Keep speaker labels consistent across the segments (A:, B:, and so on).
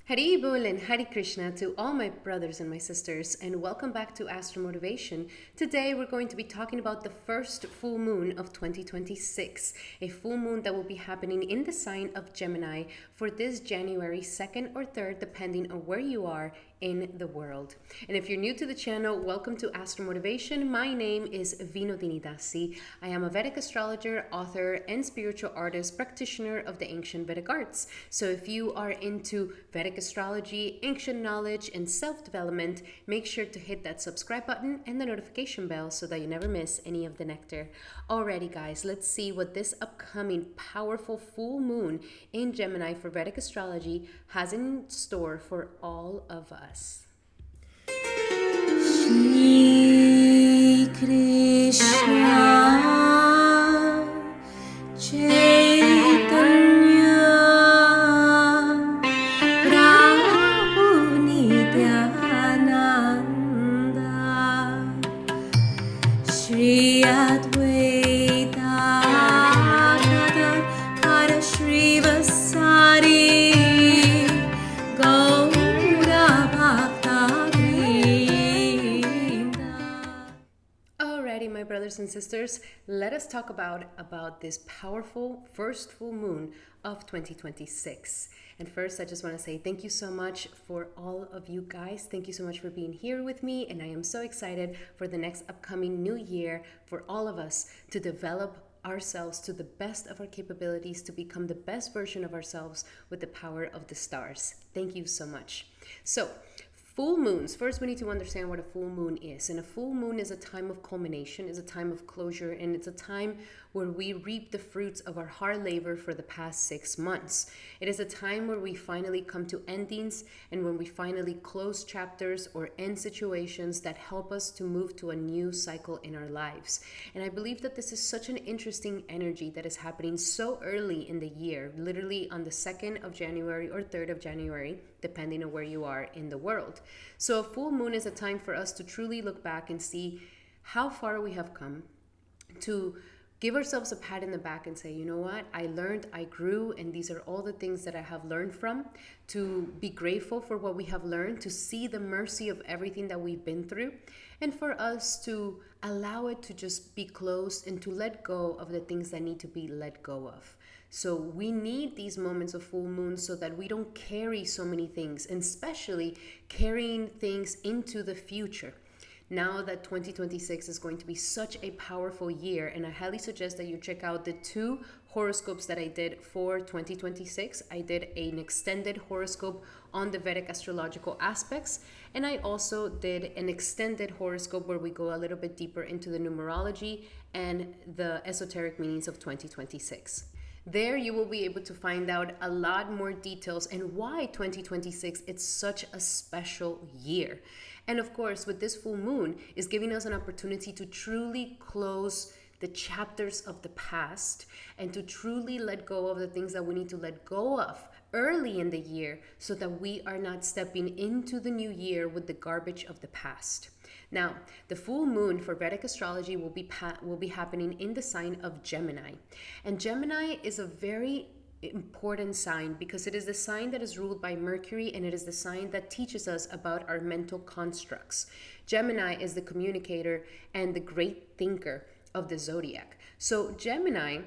A: Hari Bol and Hari Krishna to all my brothers and my sisters, and welcome back to Astro Motivation. Today we're going to be talking about the first full moon of 2026, a full moon that will be happening in the sign of Gemini for this January 2nd or 3rd, depending on where you are in the world. And if you're new to the channel, welcome to Astro Motivation. My name is Vinodini Dasi. I am a Vedic astrologer, author, and spiritual artist, practitioner of the ancient Vedic arts. So if you are into Vedic astrology, ancient knowledge, and self-development, make sure to hit that subscribe button and the notification bell so that you never miss any of the nectar. Alrighty guys, let's see what this upcoming powerful full moon in Gemini for Vedic astrology has in store for all of us.
B: Shri Krishna Chaitanya Prabhu Nityananda Shri Advaita Gadadhara Shri Vasari
A: my brothers and sisters, let us talk about this powerful first full moon of 2026. And first, I just want to say thank you so much for all of you guys. Thank you so much for being here with me. And I am so excited for the next upcoming new year for all of us to develop ourselves to the best of our capabilities, to become the best version of ourselves with the power of the stars. Thank you so much. So, full moons. First, we need to understand what a full moon is. And a full moon is a time of culmination, is a time of closure, and it's a time where we reap the fruits of our hard labor for the past 6 months. It is a time where we finally come to endings and when we finally close chapters or end situations that help us to move to a new cycle in our lives. And I believe that this is such an interesting energy that is happening so early in the year, literally on the 2nd of January or 3rd of January, depending on where you are in the world. So a full moon is a time for us to truly look back and see how far we have come, to give ourselves a pat in the back and say, you know what, I learned, I grew, and these are all the things that I have learned from, to be grateful for what we have learned, to see the mercy of everything that we've been through, and for us to allow it to just be closed and to let go of the things that need to be let go of. So we need these moments of full moon so that we don't carry so many things, and especially carrying things into the future. Now that 2026 is going to be such a powerful year, and I highly suggest that you check out the 2 horoscopes that I did for 2026. I did an extended horoscope on the Vedic astrological aspects, and I also did an extended horoscope where we go a little bit deeper into the numerology and the esoteric meanings of 2026. There you will be able to find out a lot more details and why 2026 is such a special year. And of course, with this full moon is giving us an opportunity to truly close the chapters of the past and to truly let go of the things that we need to let go of early in the year so that we are not stepping into the new year with the garbage of the past. Now, the full moon for Vedic astrology will be happening in the sign of Gemini. And Gemini is a very important sign because it is the sign that is ruled by Mercury, and it is the sign that teaches us about our mental constructs. Gemini is the communicator and the great thinker of the Zodiac. So Gemini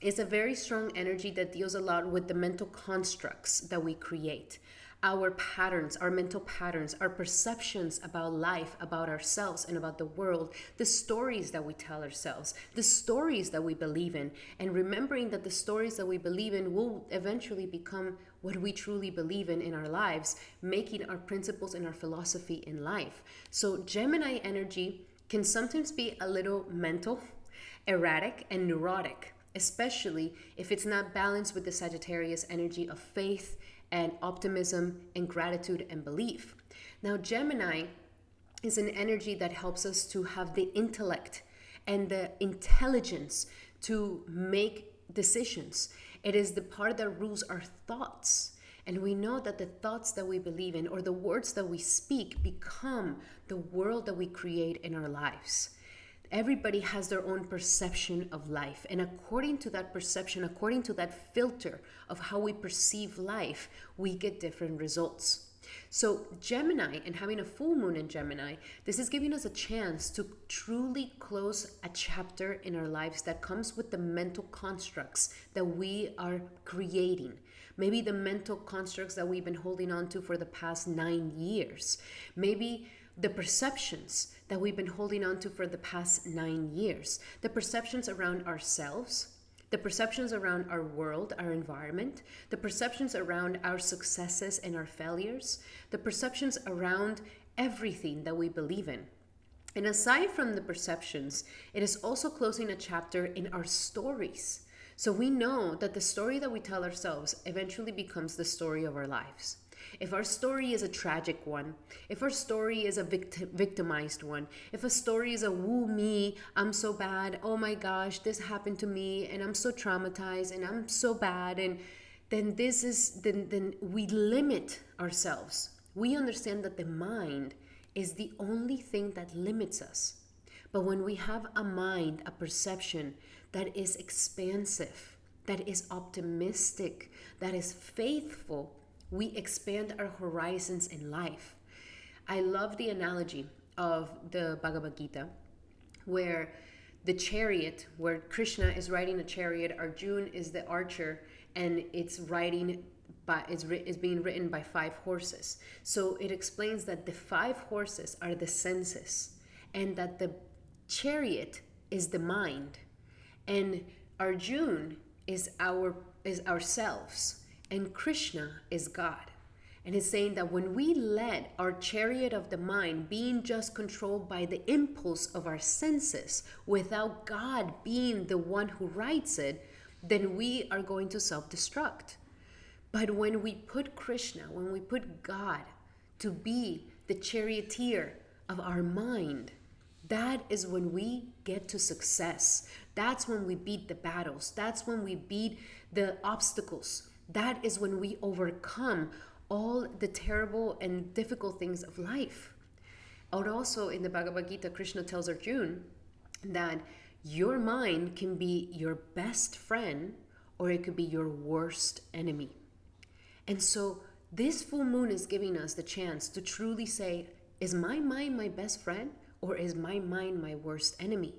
A: is a very strong energy that deals a lot with the mental constructs that we create. Our patterns, our mental patterns, our perceptions about life, about ourselves and about the world, the stories that we tell ourselves, the stories that we believe in, and remembering that the stories that we believe in will eventually become what we truly believe in our lives, making our principles and our philosophy in life. So Gemini energy can sometimes be a little mental, erratic, and neurotic, especially if it's not balanced with the Sagittarius energy of faith and optimism and gratitude and belief. Now, Gemini is an energy that helps us to have the intellect and the intelligence to make decisions. It is the part that rules our thoughts. And we know that the thoughts that we believe in or the words that we speak become the world that we create in our lives. Everybody has their own perception of life. And according to that perception, according to that filter of how we perceive life, we get different results. So Gemini, and having a full moon in Gemini, this is giving us a chance to truly close a chapter in our lives that comes with the mental constructs that we are creating. Maybe the mental constructs that we've been holding on to for the past 9 years. Maybe the perceptions that we've been holding on to for the past 9 years. The perceptions around ourselves, the perceptions around our world, our environment, the perceptions around our successes and our failures, the perceptions around everything that we believe in. And aside from the perceptions, it is also closing a chapter in our stories. So we know that the story that we tell ourselves eventually becomes the story of our lives. If our story is a tragic one, if our story is a victimized one, if a story is a woo me, I'm so bad, oh my gosh, this happened to me, and I'm so traumatized, and I'm so bad, and then we limit ourselves. We understand that the mind is the only thing that limits us. But when we have a mind, a perception that is expansive, that is optimistic, that is faithful, we expand our horizons in life. I love the analogy of the Bhagavad Gita, where the chariot, where Krishna is riding a chariot, Arjuna is the archer, and it's being ridden by 5 horses. So it explains that the 5 horses are the senses, and that the chariot is the mind, and Arjuna is ourselves. And Krishna is God. And it's saying that when we let our chariot of the mind being just controlled by the impulse of our senses without God being the one who rides it, then we are going to self-destruct. But when we put Krishna, when we put God to be the charioteer of our mind, that is when we get to success. That's when we beat the battles. That's when we beat the obstacles. That is when we overcome all the terrible and difficult things of life. And also in the Bhagavad Gita, Krishna tells Arjuna that your mind can be your best friend or it could be your worst enemy. And so this full moon is giving us the chance to truly say, is my mind my best friend or is my mind my worst enemy?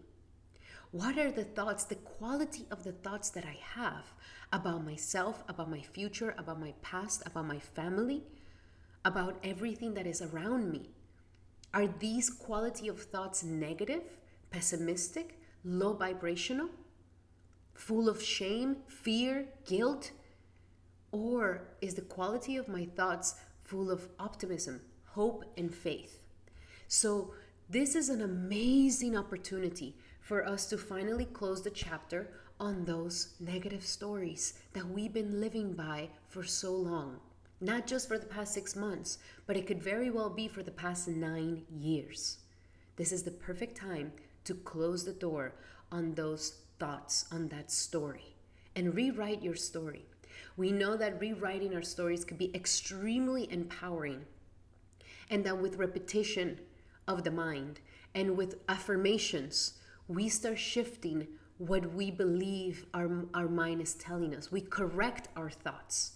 A: What are the thoughts, the quality of the thoughts that I have about myself, about my future, about my past, about my family, about everything that is around me? Are these quality of thoughts negative, pessimistic, low vibrational, full of shame, fear, guilt? Or is the quality of my thoughts full of optimism, hope, and faith? So this is an amazing opportunity for us to finally close the chapter on those negative stories that we've been living by for so long. Not just for the past 6 months, but it could very well be for the past 9 years. This is the perfect time to close the door on those thoughts, on that story, and rewrite your story. We know that rewriting our stories could be extremely empowering, and that with repetition of the mind and with affirmations, we start shifting what we believe our mind is telling us. We correct our thoughts.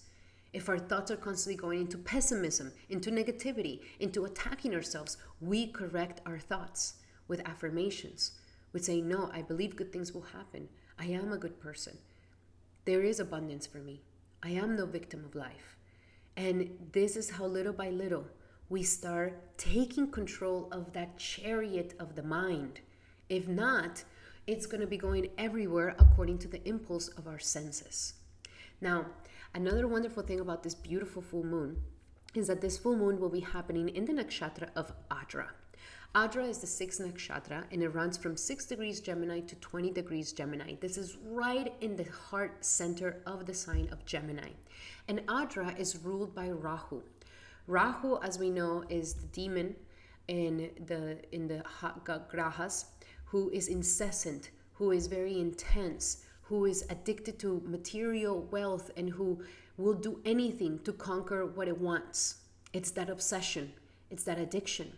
A: If our thoughts are constantly going into pessimism, into negativity, into attacking ourselves, we correct our thoughts with affirmations. We say, no, I believe good things will happen. I am a good person. There is abundance for me. I am no victim of life. And this is how little by little we start taking control of that chariot of the mind. If not, it's going to be going everywhere according to the impulse of our senses. Now, another wonderful thing about this beautiful full moon is that this full moon will be happening in the nakshatra of Ardra. Ardra is the 6th nakshatra, and it runs from 6 degrees Gemini to 20 degrees Gemini. This is right in the heart center of the sign of Gemini. And Ardra is ruled by Rahu. Rahu, as we know, is the demon in the grahas, who is incessant, who is very intense, who is addicted to material wealth, and who will do anything to conquer what it wants. It's that obsession. It's that addiction.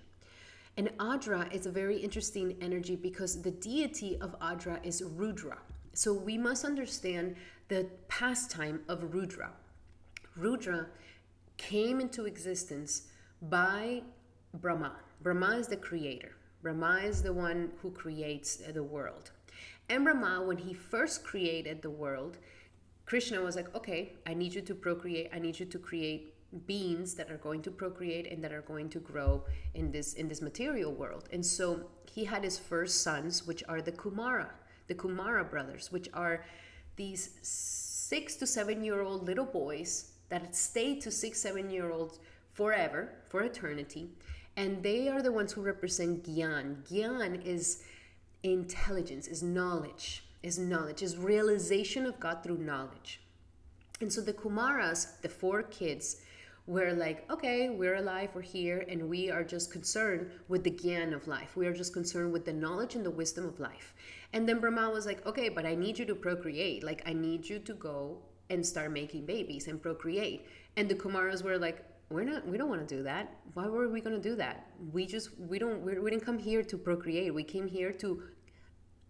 A: And Ardra is a very interesting energy because the deity of Ardra is Rudra. So we must understand the pastime of Rudra. Rudra came into existence by Brahma. Brahma is the creator. Brahma is the one who creates the world. And Brahma, when he first created the world, Krishna was like, okay, I need you to procreate. I need you to create beings that are going to procreate and that are going to grow in this material world. And so he had his first sons, which are the Kumara brothers, which are these 6 to 7 year old little boys that stay to 6-7 year olds forever, for eternity. And they are the ones who represent Gyan. Gyan is intelligence, is knowledge, is realization of God through knowledge. And so the Kumaras, the 4 kids, were like, okay, we're alive, we're here, and we are just concerned with the Gyan of life. We are just concerned with the knowledge and the wisdom of life. And then Brahma was like, okay, but I need you to procreate. Like, I need you to go and start making babies and procreate. And the Kumaras were like, we don't want to do that. Why were we going to do that? We didn't come here to procreate. We came here to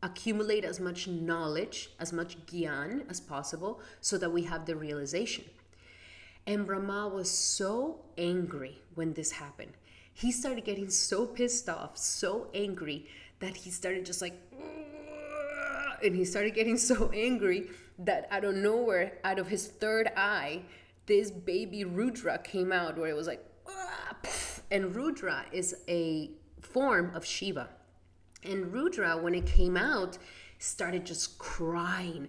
A: accumulate as much knowledge, as much Gyan as possible, so that we have the realization. And Brahma was so angry when this happened. He started getting so pissed off, so angry, that he started just like, and he started getting so angry that out of nowhere, out of his third eye, this baby Rudra came out, where it was like, and Rudra is a form of Shiva. And Rudra, when it came out, started just crying.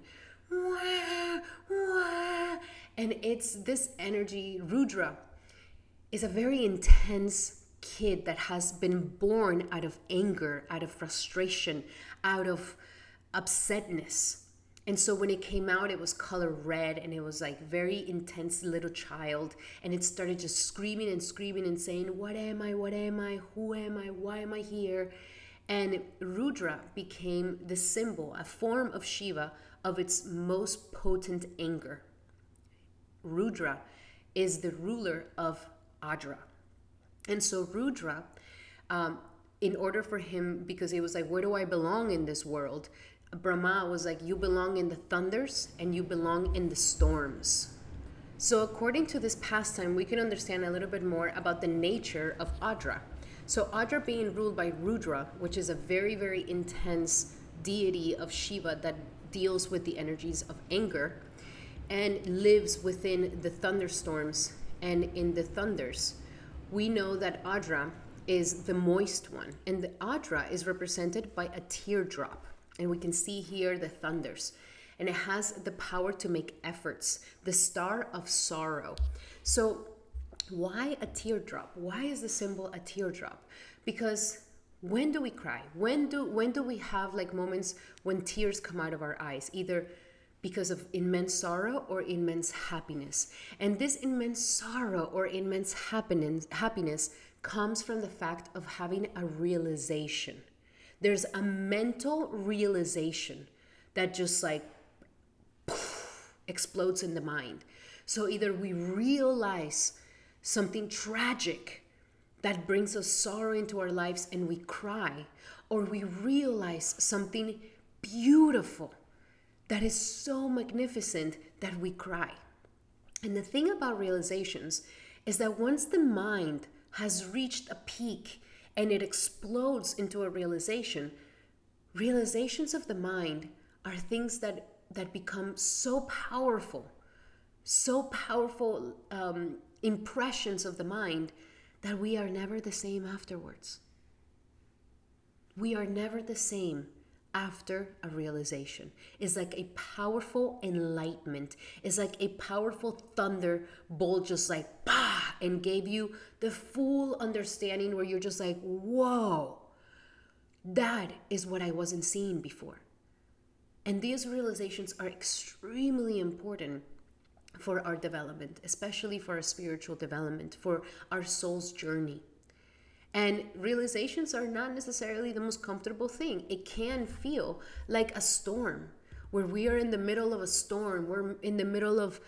A: Wah, wah. And it's this energy. Rudra is a very intense kid that has been born out of anger, out of frustration, out of upsetness. And so when it came out, it was color red, and it was like very intense little child. And it started just screaming and saying, what am I? What am I? Who am I? Why am I here? And Rudra became the symbol, a form of Shiva, of its most potent anger. Rudra is the ruler of Ardra. And so Rudra, in order for him, because he was like, where do I belong in this world? Brahma was like, you belong in the thunders and you belong in the storms. So according to this pastime, we can understand a little bit more about the nature of Ardra. So Ardra being ruled by Rudra, which is a very, very intense deity of Shiva that deals with the energies of anger and lives within the thunderstorms and in the thunders. We know that Ardra is the moist one, and the Ardra is represented by a teardrop. And we can see here the thunders. And it has the power to make efforts, the star of sorrow. So why a teardrop? Why is the symbol a teardrop? Because when do we cry? When do we have like moments when tears come out of our eyes, either because of immense sorrow or immense happiness? And this immense sorrow or immense happiness comes from the fact of having a realization. There's a mental realization that just like explodes in the mind. So either we realize something tragic that brings us sorrow into our lives and we cry, or we realize something beautiful that is so magnificent that we cry. And the thing about realizations is that once the mind has reached a peak and it explodes into a realization, realizations of the mind are things that become so powerful impressions of the mind that we are never the same afterwards. We are never the same after a realization. It's like a powerful enlightenment. It's like a powerful thunderbolt, just like bah, and gave you the full understanding where you're just like, whoa, that is what I wasn't seeing before. And these realizations are extremely important for our development, especially for our spiritual development, for our soul's journey. And realizations are not necessarily the most comfortable thing. It can feel like a storm, where we are in the middle of a storm. We're in the middle of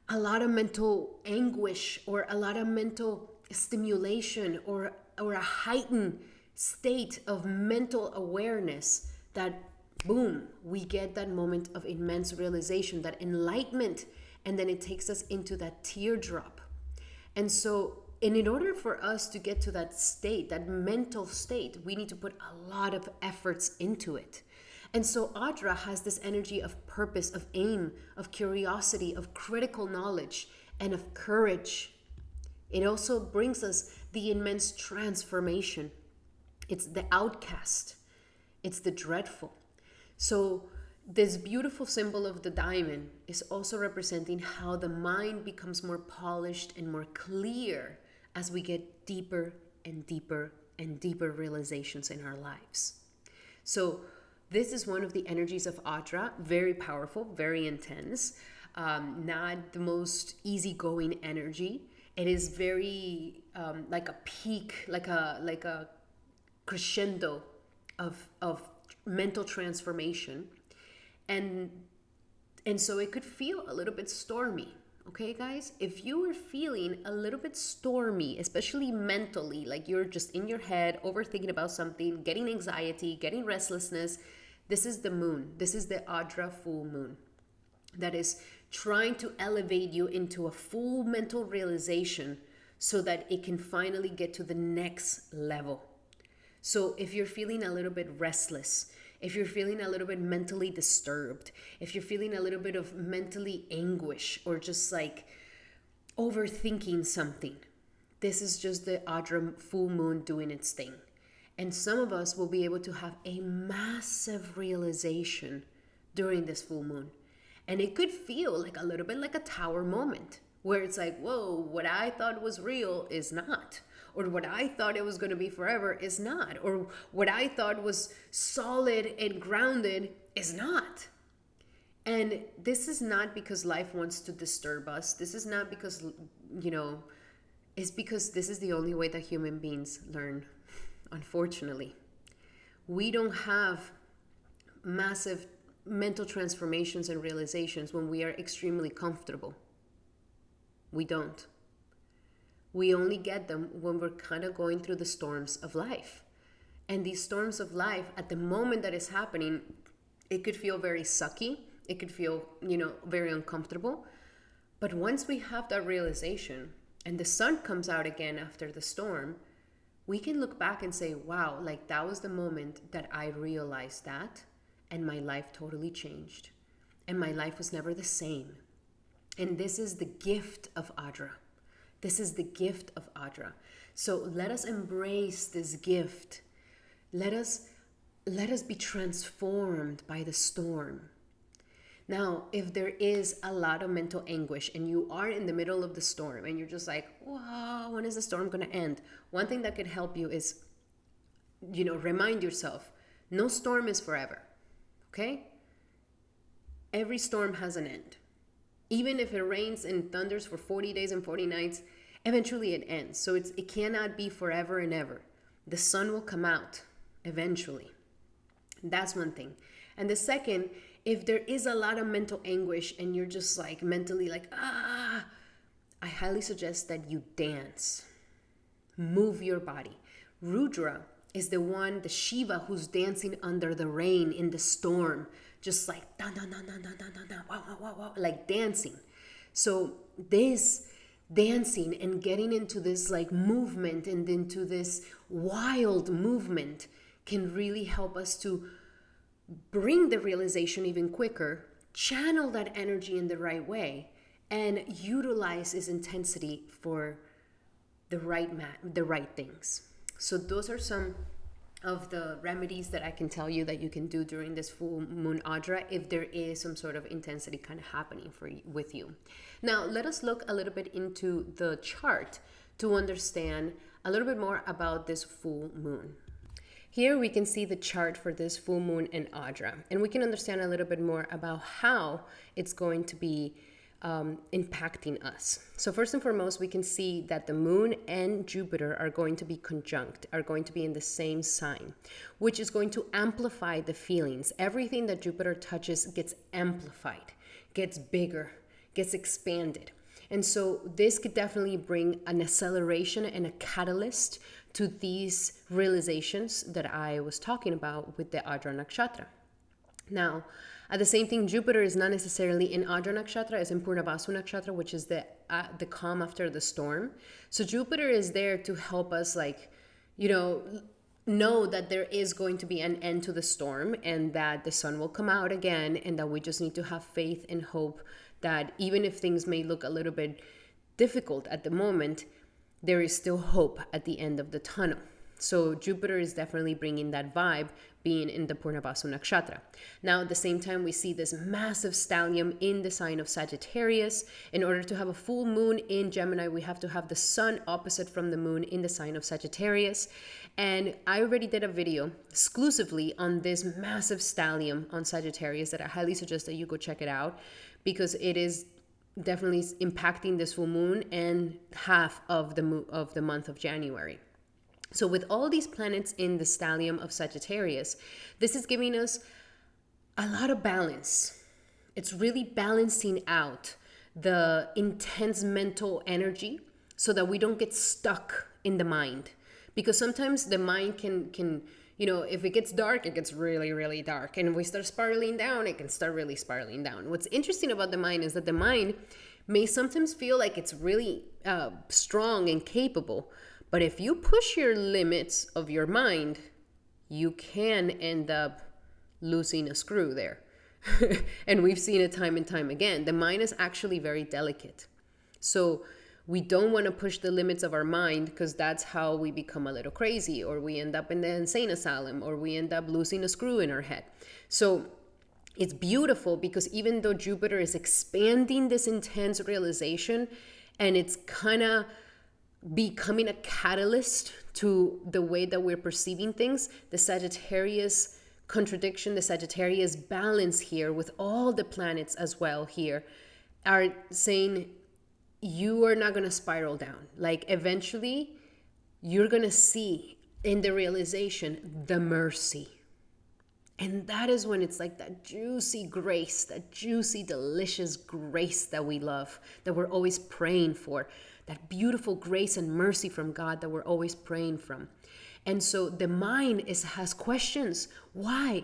A: a lot of mental anguish or a lot of mental stimulation or or a heightened state of mental awareness that boom, we get that moment of immense realization, that enlightenment, and then it takes us into that teardrop. And so, and in order for us to get to that state, that mental state, we need to put a lot of efforts into it. And so Ardra has this energy of purpose, of aim, of curiosity, of critical knowledge, and of courage. It also brings us the immense transformation. It's the outcast. It's the dreadful. So this beautiful symbol of the diamond is also representing how the mind becomes more polished and more clear as we get deeper and deeper and deeper realizations in our lives. So this is one of the energies of Ardra, very powerful, very intense, not the most easygoing energy. It is very like a peak, like a crescendo of mental transformation, and so it could feel a little bit stormy. Okay, guys, if you are feeling a little bit stormy, especially mentally, like you're just in your head overthinking about something, getting anxiety, getting restlessness, this is the moon. This is the Ardra full moon that is trying to elevate you into a full mental realization so that it can finally get to the next level. So if you're feeling a little bit restless, if you're feeling a little bit mentally disturbed, if you're feeling a little bit of mentally anguish or just like overthinking something, this is just the Ardra full moon doing its thing. And some of us will be able to have a massive realization during this full moon. And it could feel like a little bit like a tower moment where it's like, whoa, what I thought was real is not. Or what I thought it was going to be forever is not. Or what I thought was solid and grounded is not. And this is not because life wants to disturb us. This is not because, it's because this is the only way that human beings learn, unfortunately. We don't have massive mental transformations and realizations when we are extremely comfortable. We don't. We only get them when we're kind of going through the storms of life. And these storms of life, at the moment that it's happening, it could feel very sucky. It could feel, very uncomfortable. But once we have that realization and the sun comes out again after the storm, we can look back and say, wow, like that was the moment that I realized that, and my life totally changed. And my life was never the same. And this is the gift of Ardra. This is the gift of Ardra. So let us embrace this gift. Let us be transformed by the storm. Now, if there is a lot of mental anguish and you are in the middle of the storm and you're just like, wow, when is the storm going to end? One thing that could help you is, remind yourself, no storm is forever. Okay? Every storm has an end. Even if it rains and thunders for 40 days and 40 nights, eventually it ends. So it cannot be forever and ever. The sun will come out eventually. That's one thing. And the second, if there is a lot of mental anguish and you're just like mentally like, I highly suggest that you dance. Move your body. Rudra is the Shiva who's dancing under the rain in the storm. Just like, da, da, da, da, da, da, da, wow, wow, wow, wow, like dancing. So this dancing and getting into this like movement and into this wild movement can really help us to bring the realization even quicker, channel that energy in the right way, and utilize its intensity for the right things. So those are some of the remedies that I can tell you that you can do during this full moon Ardra if there is some sort of intensity kind of happening with you. Now, let us look a little bit into the chart to understand a little bit more about this full moon. Here we can see the chart for this full moon in Ardra, and we can understand a little bit more about how it's going to be impacting us. So first and foremost, we can see that the moon and Jupiter are going to be conjunct, are going to be in the same sign, which is going to amplify the feelings. Everything that Jupiter touches gets amplified, gets bigger, gets expanded. And so this could definitely bring an acceleration and a catalyst to these realizations that I was talking about with the Ardra Nakshatra. Now, at the same thing, Jupiter is not necessarily in Ardra Nakshatra, it's in Purnavasu Nakshatra, which is the calm after the storm. So Jupiter is there to help us, like, know that there is going to be an end to the storm and that the sun will come out again, and that we just need to have faith and hope that even if things may look a little bit difficult at the moment, there is still hope at the end of the tunnel. So Jupiter is definitely bringing that vibe, being in the Purnavasu Nakshatra. Now, at the same time, we see this massive stellium in the sign of Sagittarius. In order to have a full moon in Gemini, we have to have the sun opposite from the moon in the sign of Sagittarius. And I already did a video exclusively on this massive stellium on Sagittarius that I highly suggest that you go check it out, because it is definitely impacting this full moon and half of the month of January. So with all these planets in the stellium of Sagittarius, this is giving us a lot of balance. It's really balancing out the intense mental energy so that we don't get stuck in the mind. Because sometimes the mind can if it gets dark, it gets really, really dark. And if we start spiraling down, it can start really spiraling down. What's interesting about the mind is that the mind may sometimes feel like it's really strong and capable. But if you push your limits of your mind, you can end up losing a screw there. And we've seen it time and time again. The mind is actually very delicate. So we don't want to push the limits of our mind, because that's how we become a little crazy, or we end up in the insane asylum, or we end up losing a screw in our head. So it's beautiful because even though Jupiter is expanding this intense realization, and it's kind of becoming a catalyst to the way that we're perceiving things, the Sagittarius contradiction, the Sagittarius balance here with all the planets as well here are saying you are not going to spiral down. Like eventually you're going to see in the realization the mercy. And that is when it's like that juicy grace, that juicy, delicious grace that we love, that we're always praying for. That beautiful grace and mercy from God that we're always praying from. And so the mind has questions. Why?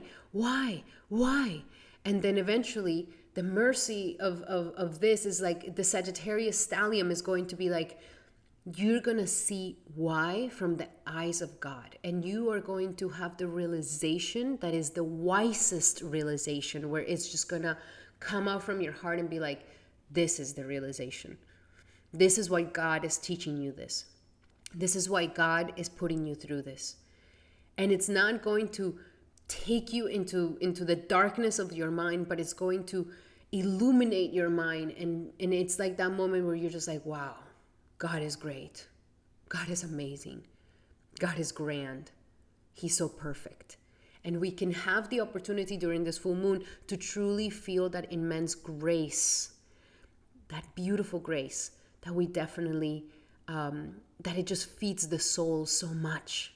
A: And then eventually the mercy of this is like the Sagittarius stellium is going to be like, you're going to see why from the eyes of God. And you are going to have the realization that is the wisest realization, where it's just going to come out from your heart and be like, this is the realization. This is why God is teaching you this. This is why God is putting you through this. And it's not going to take you into the darkness of your mind, but it's going to illuminate your mind. And it's like that moment where you're just like, wow, God is great. God is amazing. God is grand. He's so perfect. And we can have the opportunity during this full moon to truly feel that immense grace, that beautiful grace, that we definitely, that it just feeds the soul so much,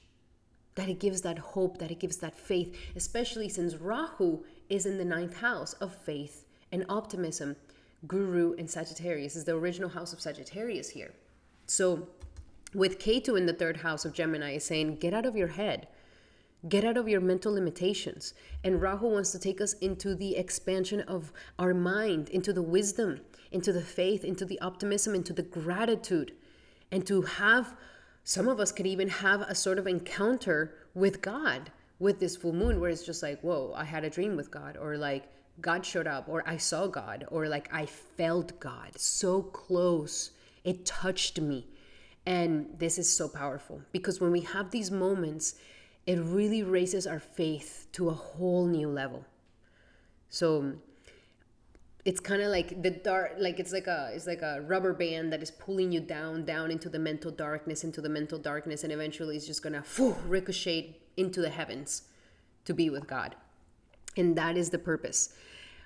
A: that it gives that hope, that it gives that faith, especially since Rahu is in the 9th house of faith and optimism. Guru and Sagittarius is the original house of Sagittarius here. So with Ketu in the 3rd house of Gemini is saying, get out of your head. Get out of your mental limitations. And Rahu wants to take us into the expansion of our mind, into the wisdom, into the faith, into the optimism, into the gratitude. And to have, some of us could even have a sort of encounter with God with this full moon, where it's just like, whoa, I had a dream with God, or like God showed up, or I saw God, or like I felt God so close. It touched me. And this is so powerful, because when we have these moments, it really raises our faith to a whole new level. So it's kind of like the dark, like it's like a rubber band that is pulling you down into the mental darkness, and eventually it's just gonna ricochet into the heavens to be with God. And that is the purpose.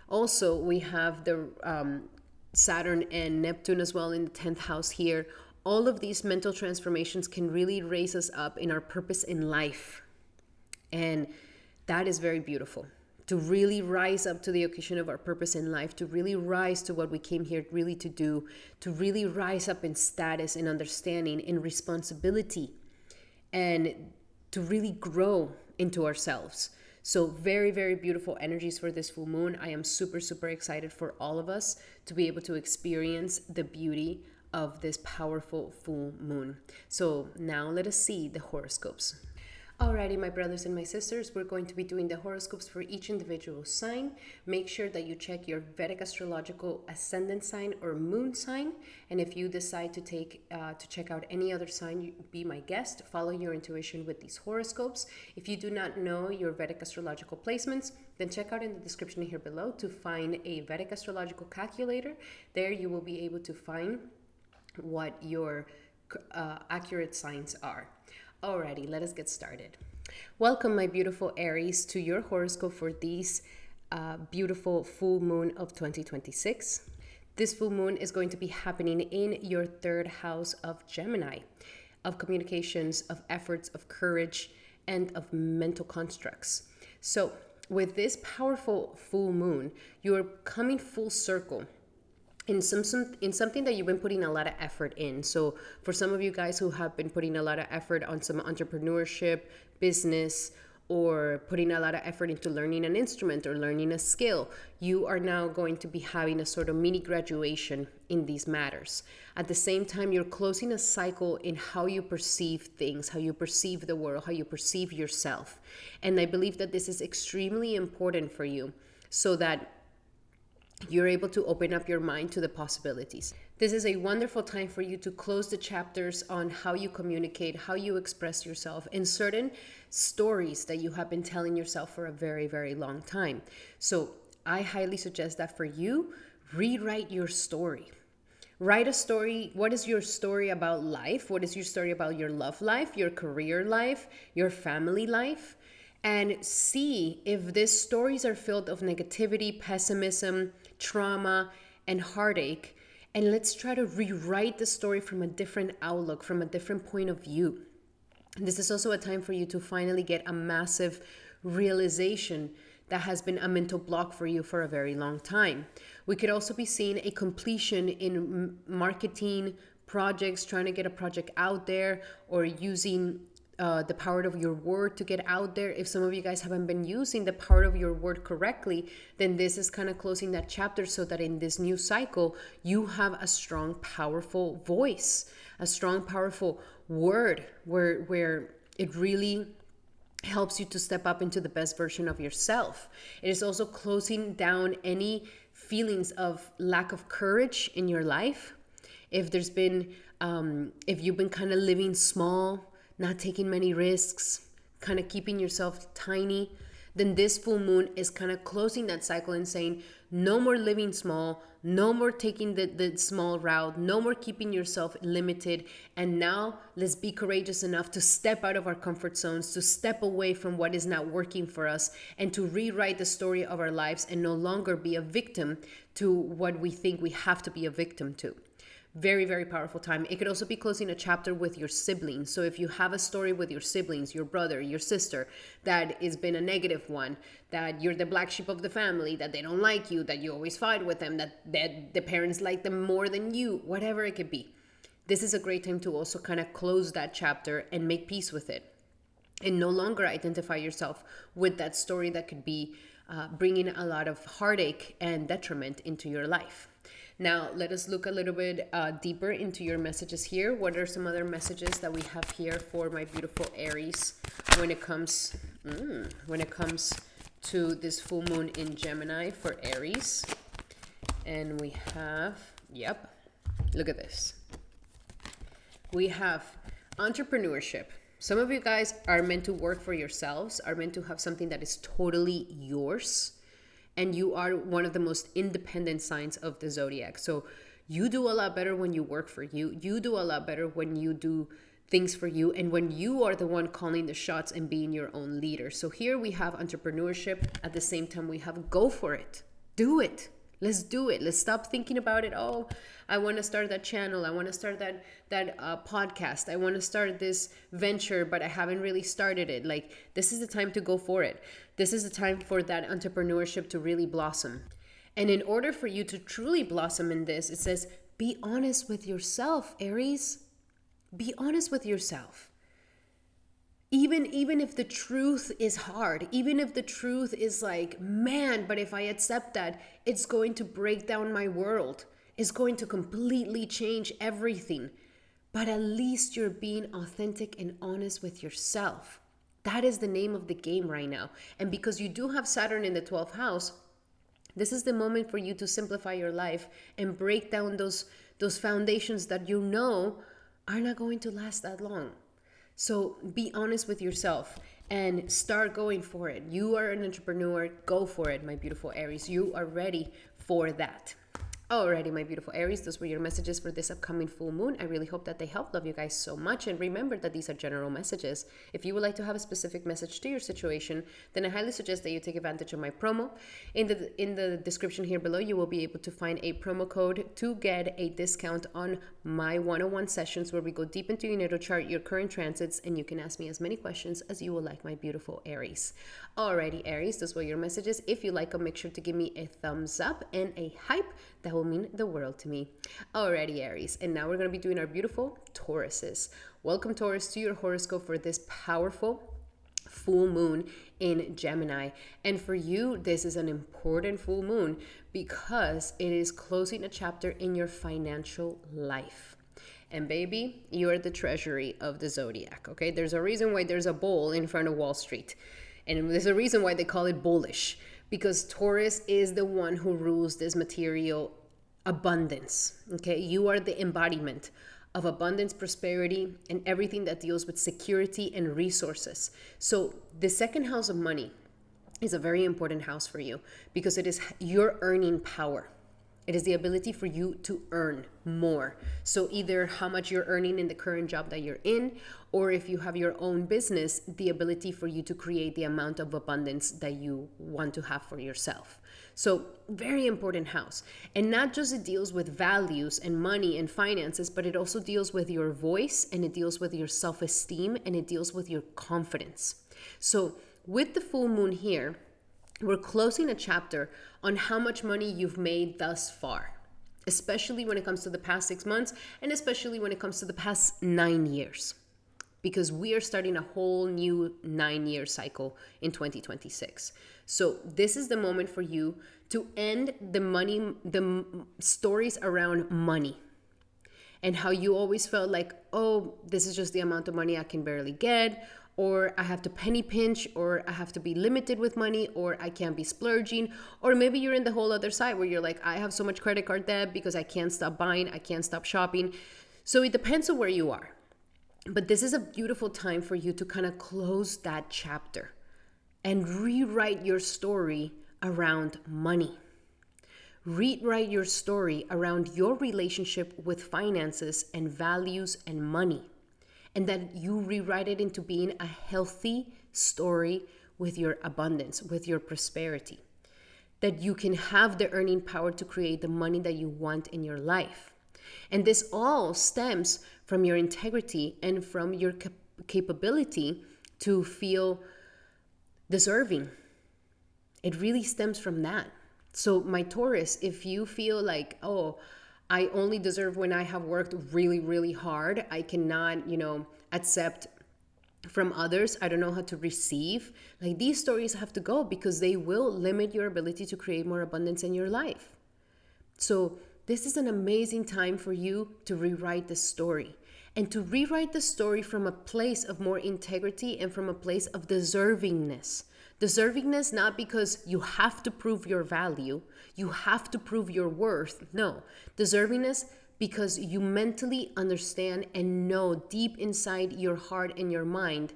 A: Also, we have the Saturn and Neptune as well in the 10th house here. All of these mental transformations can really raise us up in our purpose in life. And that is very beautiful. to really rise up to the occasion of our purpose in life, to really rise to what we came here really to do, to really rise up in status, in understanding, in responsibility, and to really grow into ourselves. So very, very beautiful energies for this full moon. I am super, super excited for all of us to be able to experience the beauty of this powerful full moon. So now let us see the horoscopes. Alrighty, my brothers and my sisters, we're going to be doing the horoscopes for each individual sign. Make sure that you check your Vedic astrological ascendant sign or moon sign. And if you decide to check out any other sign, you be my guest. Follow your intuition with these horoscopes. If you do not know your Vedic astrological placements, then check out in the description here below to find a Vedic astrological calculator. There you will be able to find what your accurate signs are. Alrighty, let us get started. Welcome, my beautiful Aries, to your horoscope for these beautiful full moon of 2026. This full moon is going to be happening in your third house of Gemini, of communications, of efforts, of courage, and of mental constructs. So with this powerful full moon, you're coming full circle in something that you've been putting a lot of effort in. So for some of you guys who have been putting a lot of effort on some entrepreneurship, business, or putting a lot of effort into learning an instrument or learning a skill, you are now going to be having a sort of mini graduation in these matters. At the same time, you're closing a cycle in how you perceive things, how you perceive the world, how you perceive yourself. And I believe that this is extremely important for you so that you're able to open up your mind to the possibilities. This is a wonderful time for you to close the chapters on how you communicate, how you express yourself, and certain stories that you have been telling yourself for a very, very long time. So I highly suggest that for you, rewrite your story. Write a story. What is your story about life? What is your story about your love life, your career life, your family life? And see if these stories are filled of negativity, pessimism, trauma, and heartache. And let's try to rewrite the story from a different outlook, from a different point of view. This is also a time for you to finally get a massive realization that has been a mental block for you for a very long time. We could also be seeing a completion in marketing projects, trying to get a project out there, or using the power of your word to get out there. If some of you guys haven't been using the power of your word correctly, then this is kind of closing that chapter so that in this new cycle, you have a strong, powerful voice, a strong, powerful word where it really helps you to step up into the best version of yourself. It is also closing down any feelings of lack of courage in your life. If there's been, if you've been kind of living small, not taking many risks, kind of keeping yourself tiny, then this full moon is kind of closing that cycle and saying, no more living small, no more taking the small route, no more keeping yourself limited. And now let's be courageous enough to step out of our comfort zones, to step away from what is not working for us, and to rewrite the story of our lives and no longer be a victim to what we think we have to be a victim to. Very, very powerful time. It could also be closing a chapter with your siblings. So if you have a story with your siblings, your brother, your sister, that has been a negative one, that you're the black sheep of the family, that they don't like you, that you always fight with them, that the parents like them more than you, whatever it could be. This is a great time to also kind of close that chapter and make peace with it. And no longer identify yourself with that story that could be bringing a lot of heartache and detriment into your life. Now, let us look a little bit deeper into your messages here. What are some other messages that we have here for my beautiful Aries when it comes to this full moon in Gemini for Aries? And we have, look at this. We have entrepreneurship. Some of you guys are meant to work for yourselves, are meant to have something that is totally yours. And you are one of the most independent signs of the Zodiac. So you do a lot better when you work for you. You do a lot better when you do things for you and when you are the one calling the shots and being your own leader. So here we have entrepreneurship. At the same time, we have go for it. Do it. Let's do it. Let's stop thinking about it. Oh, I want to start that channel. I want to start that podcast. I want to start this venture, but I haven't really started it. Like, this is the time to go for it. This is the time for that entrepreneurship to really blossom. And in order for you to truly blossom in this, it says, be honest with yourself, Aries. Be honest with yourself. Even if the truth is hard, even if the truth is like, man, but if I accept that, it's going to break down my world. It's going to completely change everything. But at least you're being authentic and honest with yourself. That is the name of the game right now. And because you do have Saturn in the 12th house, this is the moment for you to simplify your life and break down those foundations that you know are not going to last that long. So be honest with yourself and start going for it. You are an entrepreneur. Go for it, my beautiful Aries. You are ready for that. Alrighty, my beautiful Aries, those were your messages for this upcoming full moon. I really hope that they help. Love you guys so much. And remember that these are general messages. If you would like to have a specific message to your situation, then I highly suggest that you take advantage of my promo. In the description here below, you will be able to find a promo code to get a discount on my one-on-one sessions where we go deep into your natal chart, your current transits, and you can ask me as many questions as you would like, my beautiful Aries. Alrighty, Aries, those were your messages. If you like them, make sure to give me a thumbs up and a hype. That will mean the world to me. Alrighty, Aries. And now we're going to be doing our beautiful Tauruses. Welcome, Taurus, to your horoscope for this powerful full moon in Gemini. And for you, this is an important full moon because it is closing a chapter in your financial life. And baby, you are the treasury of the Zodiac, okay? There's a reason why there's a bull in front of Wall Street. And there's a reason why they call it bullish, because Taurus is the one who rules this material abundance, okay? You are the embodiment of abundance, prosperity, and everything that deals with security and resources. So the second house of money is a very important house for you because it is your earning power. It is the ability for you to earn more. So either how much you're earning in the current job that you're in, or if you have your own business, the ability for you to create the amount of abundance that you want to have for yourself. So very important house. And not just it deals with values and money and finances, but it also deals with your voice, and it deals with your self-esteem, and it deals with your confidence. So with the full moon here, we're closing a chapter on how much money you've made thus far, especially when it comes to the past 6 months, and especially when it comes to the past 9 years, because we are starting a whole new 9-year cycle in 2026. So this is the moment for you to end the stories around money and how you always felt like, oh, this is just the amount of money I can barely get, or I have to penny pinch, or I have to be limited with money, or I can't be splurging. Or maybe you're in the whole other side where you're like, I have so much credit card debt because I can't stop buying, I can't stop shopping. So it depends on where you are. But this is a beautiful time for you to kind of close that chapter and rewrite your story around money. Rewrite your story around your relationship with finances and values and money. And that you rewrite it into being a healthy story with your abundance, with your prosperity. That you can have the earning power to create the money that you want in your life. And this all stems from your integrity and from your capability to feel deserving. It really stems from that. So my Taurus, if you feel like, oh, I only deserve when I have worked really, really hard. I cannot, accept from others. I don't know how to receive. Like, these stories have to go because they will limit your ability to create more abundance in your life. So this is an amazing time for you to rewrite the story, and to rewrite the story from a place of more integrity and from a place of deservingness. Deservingness, not because you have to prove your value, you have to prove your worth. No, deservingness because you mentally understand and know deep inside your heart and your mind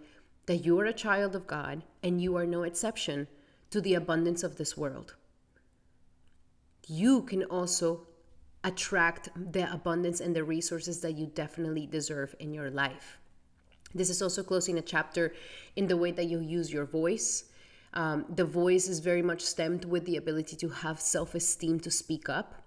A: that you are a child of God and you are no exception to the abundance of this world. You can also attract the abundance and the resources that you definitely deserve in your life. This is also closing a chapter in the way that you use your voice. The voice is very much stemmed with the ability to have self-esteem to speak up.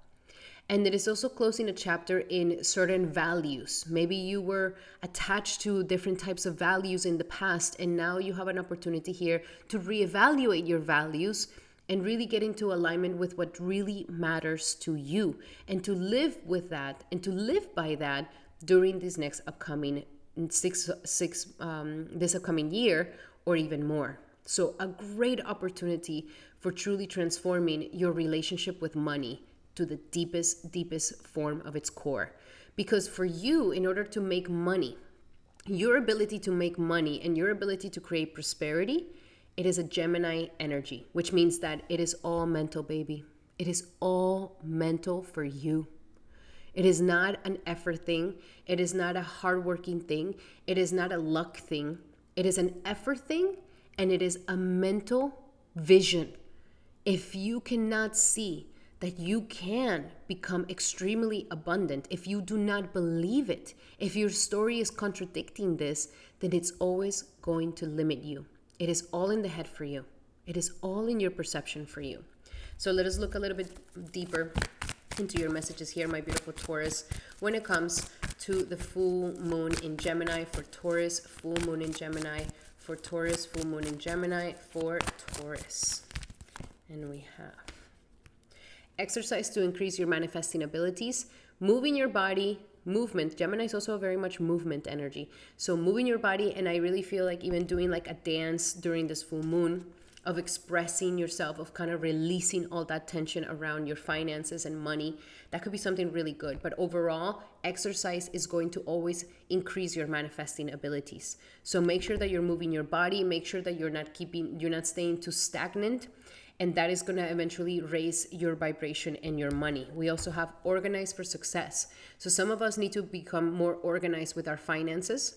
A: And it is also closing a chapter in certain values. Maybe you were attached to different types of values in the past, and now you have an opportunity here to reevaluate your values and really get into alignment with what really matters to you, and to live with that and to live by that during this next upcoming this upcoming year, or even more. So a great opportunity for truly transforming your relationship with money to the deepest form of its core. Because for you, in order to make money, your ability to make money and your ability to create prosperity, it is a Gemini energy, which means that it is all mental, baby. It is all mental for you. It is not an effort thing. It is not a hardworking thing. It is not a luck thing. It is an effort thing, and it is a mental vision. If you cannot see that you can become extremely abundant, if you do not believe it, if your story is contradicting this, then it's always going to limit you. It is all in the head for you. It is all in your perception for you. So let us look a little bit deeper into your messages here, my beautiful Taurus, when it comes to the full moon in Gemini for Taurus, full moon in Gemini for Taurus, full moon in Gemini for Taurus. And we have exercise to increase your manifesting abilities, moving your body, movement. Gemini is also very much movement energy. So moving your body, and I really feel like even doing like a dance during this full moon, of expressing yourself, of kind of releasing all that tension around your finances and money. That could be something really good. But overall, exercise is going to always increase your manifesting abilities. So make sure that you're moving your body, make sure that you're not staying too stagnant. And that is going to eventually raise your vibration and your money. We also have organized for success. So some of us need to become more organized with our finances,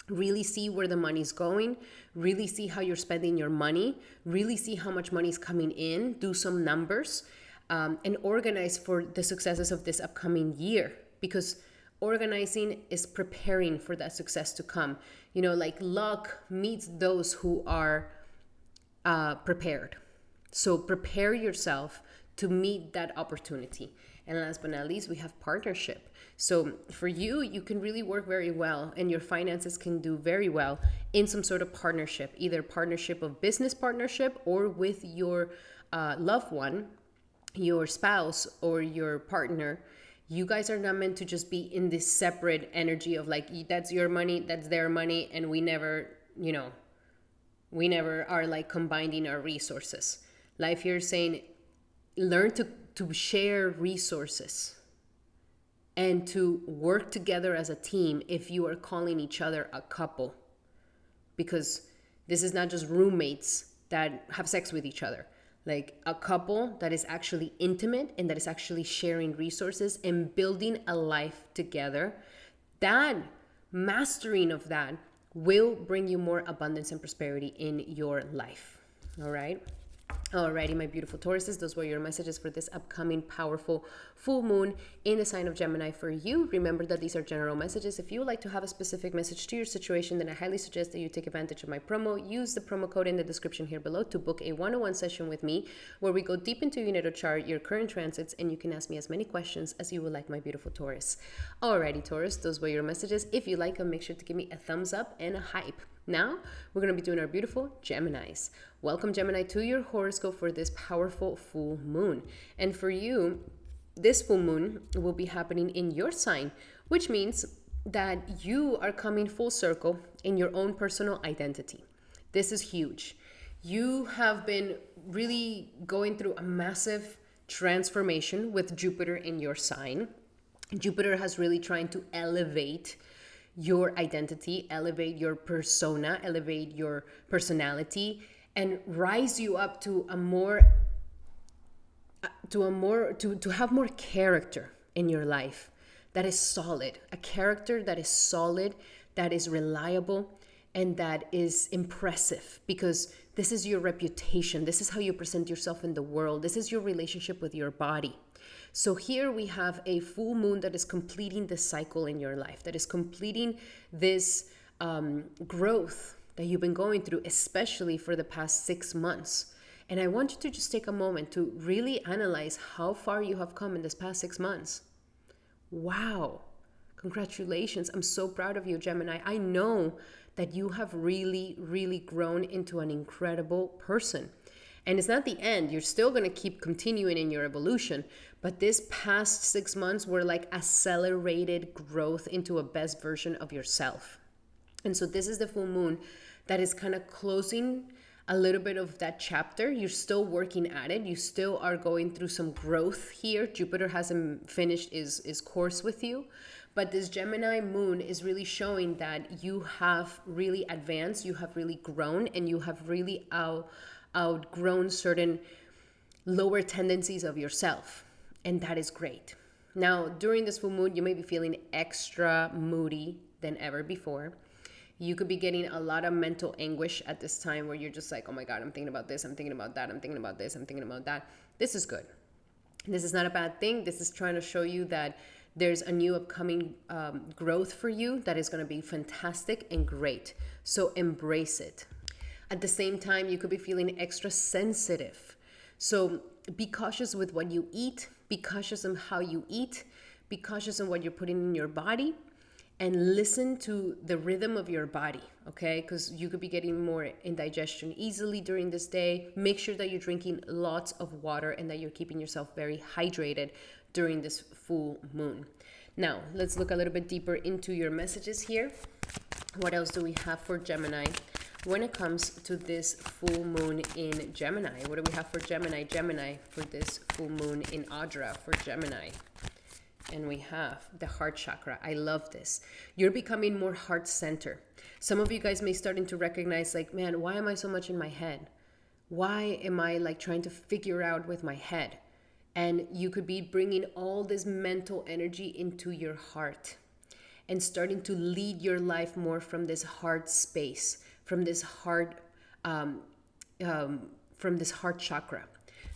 A: really see where the money's going, really see how you're spending your money, really see how much money is coming in, do some numbers, and organize for the successes of this upcoming year. Because organizing is preparing for that success to come. You know, like luck meets those who are prepared. So prepare yourself to meet that opportunity. And last but not least, we have partnership. So for you, you can really work very well, and your finances can do very well in some sort of partnership, either partnership of business partnership or with your loved one, your spouse or your partner. You guys are not meant to just be in this separate energy of like, that's your money, that's their money, and we never are like combining our resources. Life here is saying, learn to share resources and to work together as a team if you are calling each other a couple. Because this is not just roommates that have sex with each other. Like a couple that is actually intimate and that is actually sharing resources and building a life together. That mastering of that will bring you more abundance and prosperity in your life. All right. Alrighty, my beautiful Tauruses, those were your messages for this upcoming powerful full moon in the sign of Gemini for you. Remember that these are general messages. If you would like to have a specific message to your situation, then I highly suggest that you take advantage of my promo. Use the promo code in the description here below to book a one-on-one session with me where we go deep into your natal chart, your current transits, and you can ask me as many questions as you would like, my beautiful Taurus. Alrighty, Taurus, those were your messages. If you like them, make sure to give me a thumbs up and a hype. Now, we're going to be doing our beautiful Geminis. Welcome, Gemini, to your horoscope for this powerful full moon. And for you, this full moon will be happening in your sign, which means that you are coming full circle in your own personal identity. This is huge. You have been really going through a massive transformation with Jupiter in your sign. Jupiter has really trying to elevate your identity, elevate your persona, elevate your personality, and rise you up to have more character in your life that is solid, a character that is solid, that is reliable, and that is impressive, because this is your reputation. This is how you present yourself in the world. This is your relationship with your body. So here we have a full moon that is completing this cycle in your life, that is completing this growth that you've been going through, especially for the past 6 months. And I want you to just take a moment to really analyze how far you have come in this past 6 months. Wow. Congratulations. I'm so proud of you, Gemini. I know that you have really, really grown into an incredible person. And it's not the end. You're still going to keep continuing in your evolution. But this past 6 months were like accelerated growth into a best version of yourself. And so this is the full moon that is kind of closing a little bit of that chapter. You're still working at it. You still are going through some growth here. Jupiter hasn't finished his course with you. But this Gemini moon is really showing that you have really advanced, you have really grown, and you have really outgrown certain lower tendencies of yourself. And that is great. Now, during this full moon, you may be feeling extra moody than ever before. You could be getting a lot of mental anguish at this time where you're just like, oh my God, I'm thinking about this, I'm thinking about that, I'm thinking about this, I'm thinking about that. This is good. This is not a bad thing. This is trying to show you that there's a new upcoming growth for you that is going to be fantastic and great. So embrace it. At the same time, you could be feeling extra sensitive. So be cautious with what you eat. Be cautious on how you eat. Be cautious on what you're putting in your body. And listen to the rhythm of your body, okay? Because you could be getting more indigestion easily during this day. Make sure that you're drinking lots of water and that you're keeping yourself very hydrated during this full moon. Now, let's look a little bit deeper into your messages here. What else do we have for Gemini when it comes to this full moon in Gemini? What do we have for Gemini for this full moon in Ardra for Gemini? And we have the heart chakra. I love this. You're becoming more heart-centered. Some of you guys may starting to recognize like, man, why am I so much in my head? Why am I like trying to figure out with my head? And you could be bringing all this mental energy into your heart and starting to lead your life more from this heart space, from this heart chakra.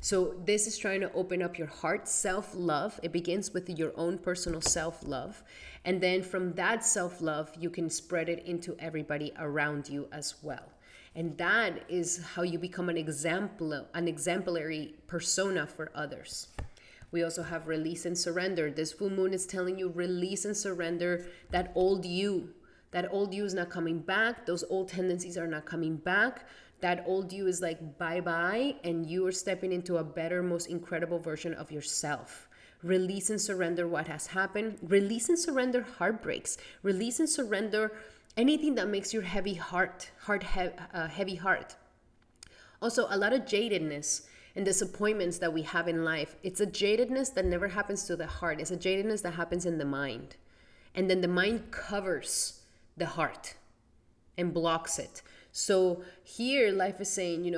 A: So this is trying to open up your heart, self-love. It begins with your own personal self-love. And then from that self-love, you can spread it into everybody around you as well. And that is how you become an exemplary persona for others. We also have release and surrender. This full moon is telling you release and surrender that old you. That old you is not coming back. Those old tendencies are not coming back. That old you is like bye-bye, and you are stepping into a better, most incredible version of yourself. Release and surrender what has happened. Release and surrender heartbreaks. Release and surrender anything that makes your heavy heart. Also, a lot of jadedness and disappointments that we have in life. It's a jadedness that never happens to the heart. It's a jadedness that happens in the mind. And then the mind covers the heart and blocks it. So here life is saying,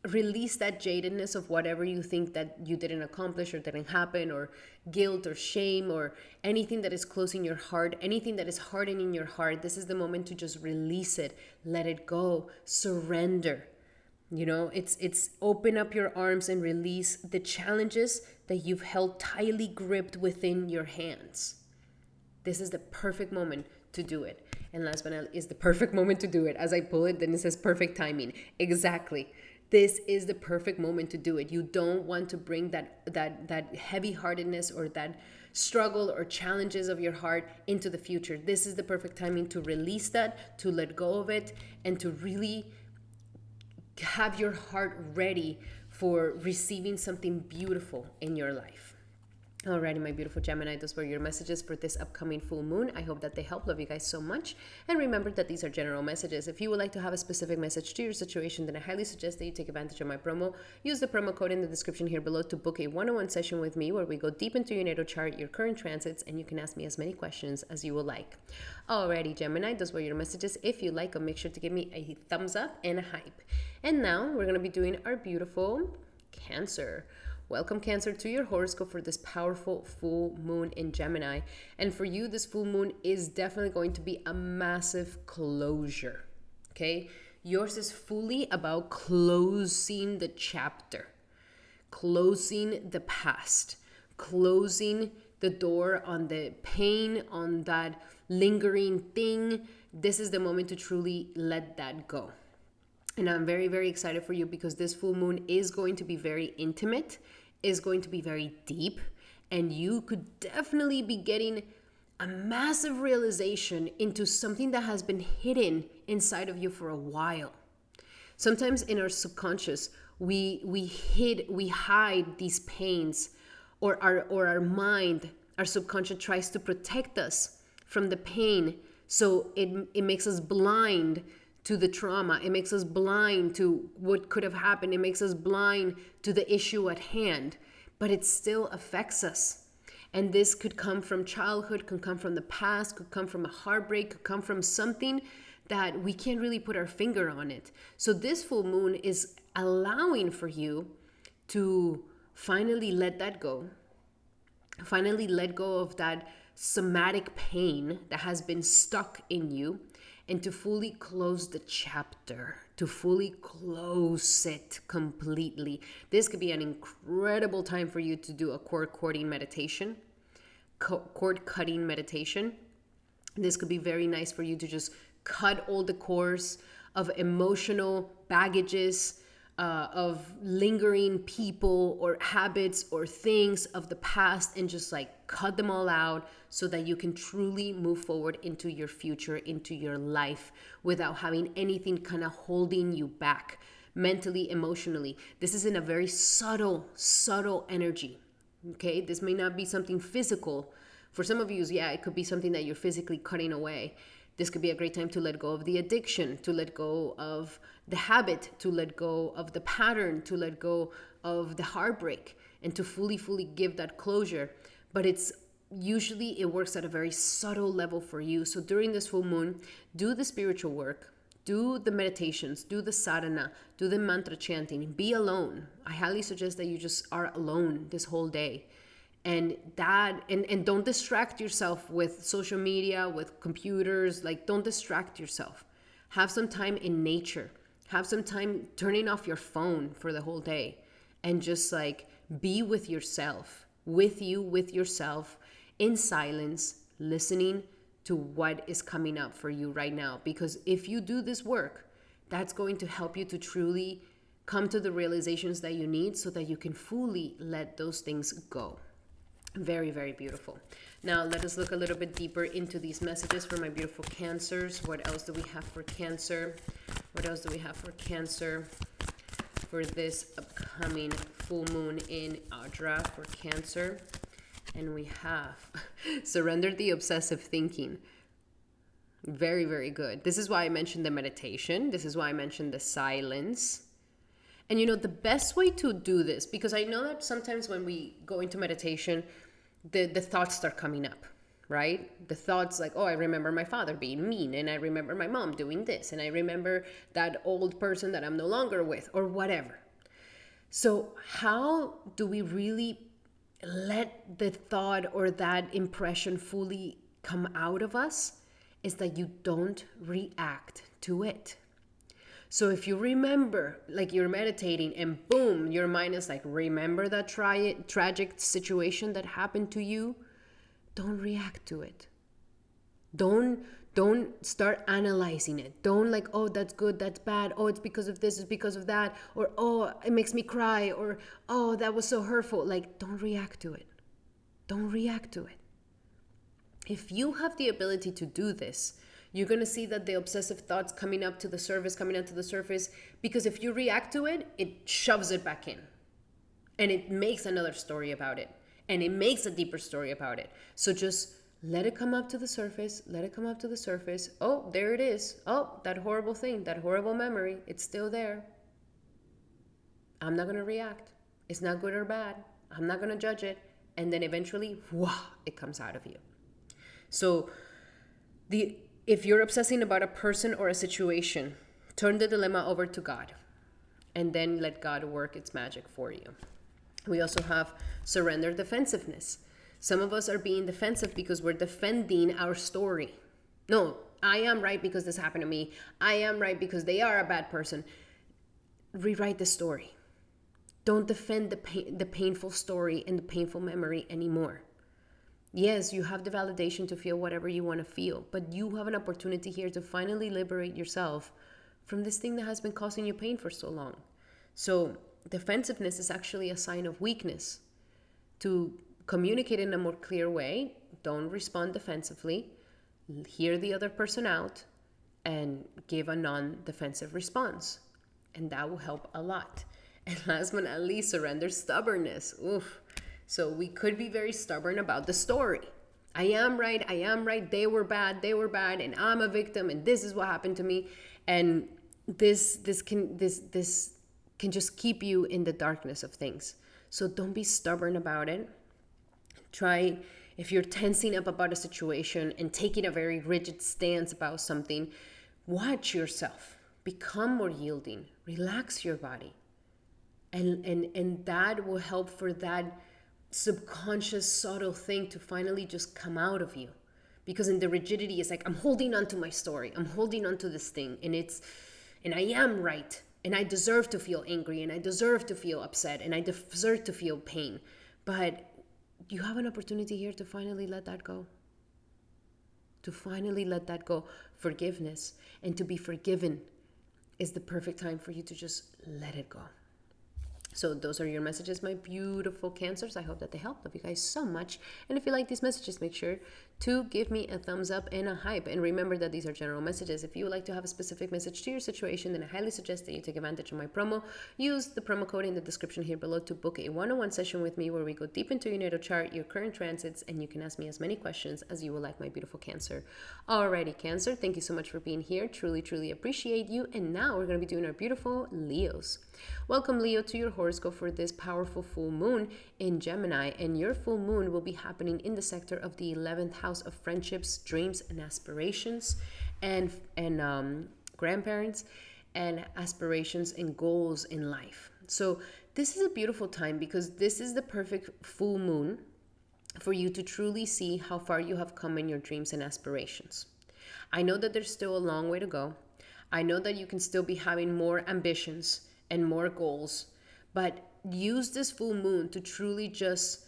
A: release that jadedness of whatever you think that you didn't accomplish or didn't happen, or guilt or shame or anything that is closing your heart, anything that is hardening your heart. This is the moment to just release it, let it go, surrender. It's open up your arms and release the challenges that you've held tightly gripped within your hands. This is the perfect moment to do it. And last but not least, is the perfect moment to do it. As I pull it, then it says perfect timing. Exactly. This is the perfect moment to do it. You don't want to bring that heavy-heartedness or that struggle or challenges of your heart into the future. This is the perfect timing to release that, to let go of it, and to really have your heart ready for receiving something beautiful in your life. Alrighty, my beautiful Gemini, those were your messages for this upcoming full moon. I hope that they help. Love you guys so much. And remember that these are general messages. If you would like to have a specific message to your situation, then I highly suggest that you take advantage of my promo. Use the promo code in the description here below to book a one-on-one session with me where we go deep into your natal chart, your current transits, and you can ask me as many questions as you would like. Alrighty, Gemini, those were your messages. If you like them, make sure to give me a thumbs up and a hype. And now we're going to be doing our beautiful Cancer. Welcome, Cancer, to your horoscope for this powerful full moon in Gemini. And for you, this full moon is definitely going to be a massive closure, okay? Yours is fully about closing the chapter, closing the past, closing the door on the pain, on that lingering thing. This is the moment to truly let that go. And I'm very, very excited for you because this full moon is going to be very intimate, is going to be very deep, and you could definitely be getting a massive realization into something that has been hidden inside of you for a while. Sometimes in our subconscious, we hide these pains, or our mind, our subconscious tries to protect us from the pain. So it makes us blind to the trauma. It makes us blind to what could have happened. It makes us blind to the issue at hand, but it still affects us. And this could come from childhood, could come from the past, could come from a heartbreak, could come from something that we can't really put our finger on it. So this full moon is allowing for you to finally let that go. Finally let go of that somatic pain that has been stuck in you, and to fully close the chapter, to fully close it completely. This could be an incredible time for you to do a cord cutting meditation. This could be very nice for you to just cut all the cords of emotional baggages, of lingering people or habits or things of the past, and just like cut them all out so that you can truly move forward into your future, into your life, without having anything kind of holding you back mentally, emotionally. This is in a very subtle energy. Okay, this may not be something physical. For some of you, yeah, it could be something that you're physically cutting away. This could be a great time to let go of the addiction, to let go of the habit, to let go of the pattern, to let go of the heartbreak, and to fully give that closure. But it's usually, it works at a very subtle level for you. So during this full moon, do the spiritual work, do the meditations, do the sadhana, do the mantra chanting, be alone. I highly suggest that you just are alone this whole day. And don't distract yourself with social media, with computers. Like, don't distract yourself. Have some time in nature. Have some time turning off your phone for the whole day, and just like be with yourself, with yourself, in silence, listening to what is coming up for you right now. Because if you do this work, that's going to help you to truly come to the realizations that you need so that you can fully let those things go. Very, very beautiful. Now let us look a little bit deeper into these messages for my beautiful Cancers. What else do we have for Cancer? What else do we have for Cancer for this upcoming full moon in Ardra for Cancer? And we have surrender the obsessive thinking. Very, very good. This is why I mentioned the meditation. This is why I mentioned the silence. And you know, the best way to do this, because I know that sometimes when we go into meditation, the thoughts start coming up, right? The thoughts like, oh, I remember my father being mean, and I remember my mom doing this, and I remember that old person that I'm no longer with, or whatever. So how do we really let the thought or that impression fully come out of us? Is that you don't react to it. So if you remember, like you're meditating and boom, your mind is like, remember that tragic situation that happened to you? Don't react to it. Don't start analyzing it. Don't like, oh, that's good, that's bad. Oh, it's because of this, it's because of that. Or, oh, it makes me cry. Or, oh, that was so hurtful. Like, don't react to it. Don't react to it. If you have the ability to do this, you're going to see that the obsessive thoughts coming up to the surface, because if you react to it, it shoves it back in. And it makes another story about it. And it makes a deeper story about it. So just let it come up to the surface. Let it come up to the surface. Oh, there it is. Oh, that horrible thing, that horrible memory, it's still there. I'm not going to react. It's not good or bad. I'm not going to judge it. And then eventually, it comes out of you. So if you're obsessing about a person or a situation, turn the dilemma over to God and then let God work its magic for you. We also have surrender defensiveness. Some of us are being defensive because we're defending our story. No, I am right because this happened to me. I am right because they are a bad person. Rewrite the story. Don't defend the painful story and the painful memory anymore. Yes, you have the validation to feel whatever you want to feel, but you have an opportunity here to finally liberate yourself from this thing that has been causing you pain for so long. So, defensiveness is actually a sign of weakness. To communicate in a more clear way, don't respond defensively, hear the other person out, and give a non defensive response. And that will help a lot. And last but not least, surrender stubbornness. Oof. So we could be very stubborn about the story. I am right, they were bad, and I'm a victim, and this is what happened to me. And this can just keep you in the darkness of things. So don't be stubborn about it. Try, if you're tensing up about a situation and taking a very rigid stance about something, watch yourself. Become more yielding. Relax your body. And that will help for that subconscious subtle thing to finally just come out of you. Because in the rigidity, it's like, I'm holding on to my story, I'm holding on to this thing, and I am right, and I deserve to feel angry, and I deserve to feel upset, and I deserve to feel pain. But you have an opportunity here to finally let that go. To finally let that go. Forgiveness and to be forgiven is the perfect time for you to just let it go. So those are your messages, my beautiful Cancers. I hope that they help. Love you guys so much. And if you like these messages, make sure to give me a thumbs up and a hype. And remember that these are general messages. If you would like to have a specific message to your situation, then I highly suggest that you take advantage of my promo. Use the promo code in the description here below to book a one-on-one session with me where we go deep into your natal chart, your current transits, and you can ask me as many questions as you would like, my beautiful Cancer. Alrighty, Cancer, thank you so much for being here. Truly, truly appreciate you. And now we're going to be doing our beautiful Leos. Welcome, Leo, to your horoscope for this powerful full moon in Gemini. And your full moon will be happening in the sector of the 11th house of friendships, dreams, and aspirations, and grandparents, and aspirations and goals in life. So this is a beautiful time because this is the perfect full moon for you to truly see how far you have come in your dreams and aspirations. I know that there's still a long way to go. I know that you can still be having more ambitions and more goals, but use this full moon to truly just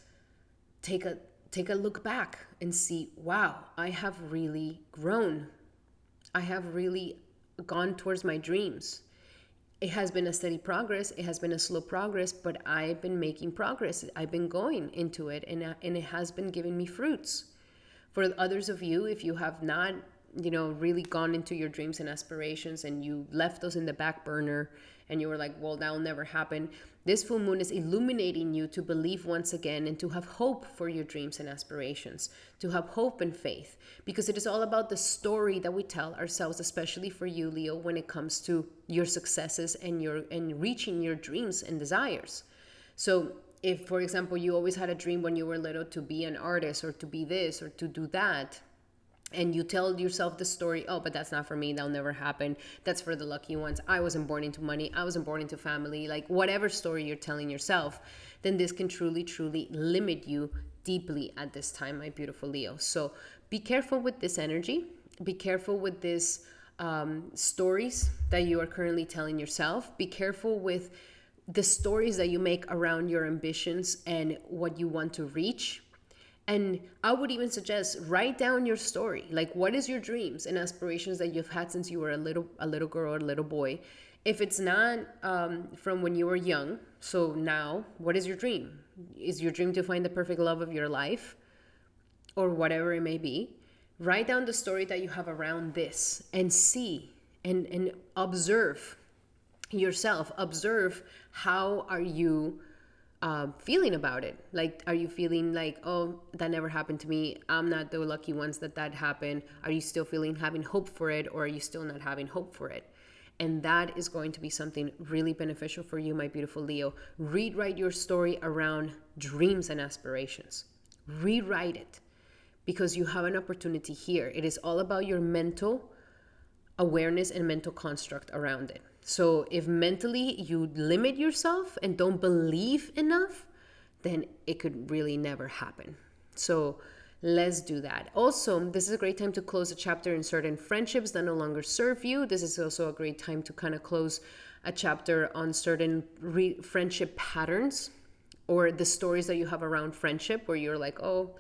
A: take a look back and see, wow, I have really grown. I have really gone towards my dreams. It has been a steady progress. It has been a slow progress, but I've been making progress. I've been going into it, and it has been giving me fruits. For others of you, if you have not, really gone into your dreams and aspirations and you left those in the back burner and you were like, well, that'll never happen. This full moon is illuminating you to believe once again and to have hope for your dreams and aspirations, to have hope and faith, because it is all about the story that we tell ourselves, especially for you, Leo, when it comes to your successes and reaching your dreams and desires. So if, for example, you always had a dream when you were little to be an artist or to be this or to do that, and you tell yourself the story, oh, but that's not for me, that'll never happen, that's for the lucky ones, I wasn't born into money, I wasn't born into family, like whatever story you're telling yourself, then this can truly, truly limit you deeply at this time, my beautiful Leo. So be careful with this energy. Be careful with this stories that you are currently telling yourself. Be careful with the stories that you make around your ambitions and what you want to reach. And I would even suggest write down your story. Like, what is your dreams and aspirations that you've had since you were a little girl or a little boy? If it's not from when you were young, so now, what is your dream? Is your dream to find the perfect love of your life or whatever it may be? Write down the story that you have around this and see and observe yourself. Observe how are you feeling about it. Like, are you feeling like, oh, that never happened to me, I'm not the lucky ones that happened? Are you still having hope for it, or are you still not having hope for it? And that is going to be something really beneficial for you, my beautiful Leo. Rewrite your story around dreams and aspirations. Rewrite it, because you have an opportunity here. It is all about your mental awareness and mental construct around it. So if mentally you limit yourself and don't believe enough, then it could really never happen. So let's do that. Also, this is a great time to close a chapter in certain friendships that no longer serve you. This is also a great time to kind of close a chapter on certain friendship patterns or the stories that you have around friendship where you're like, oh,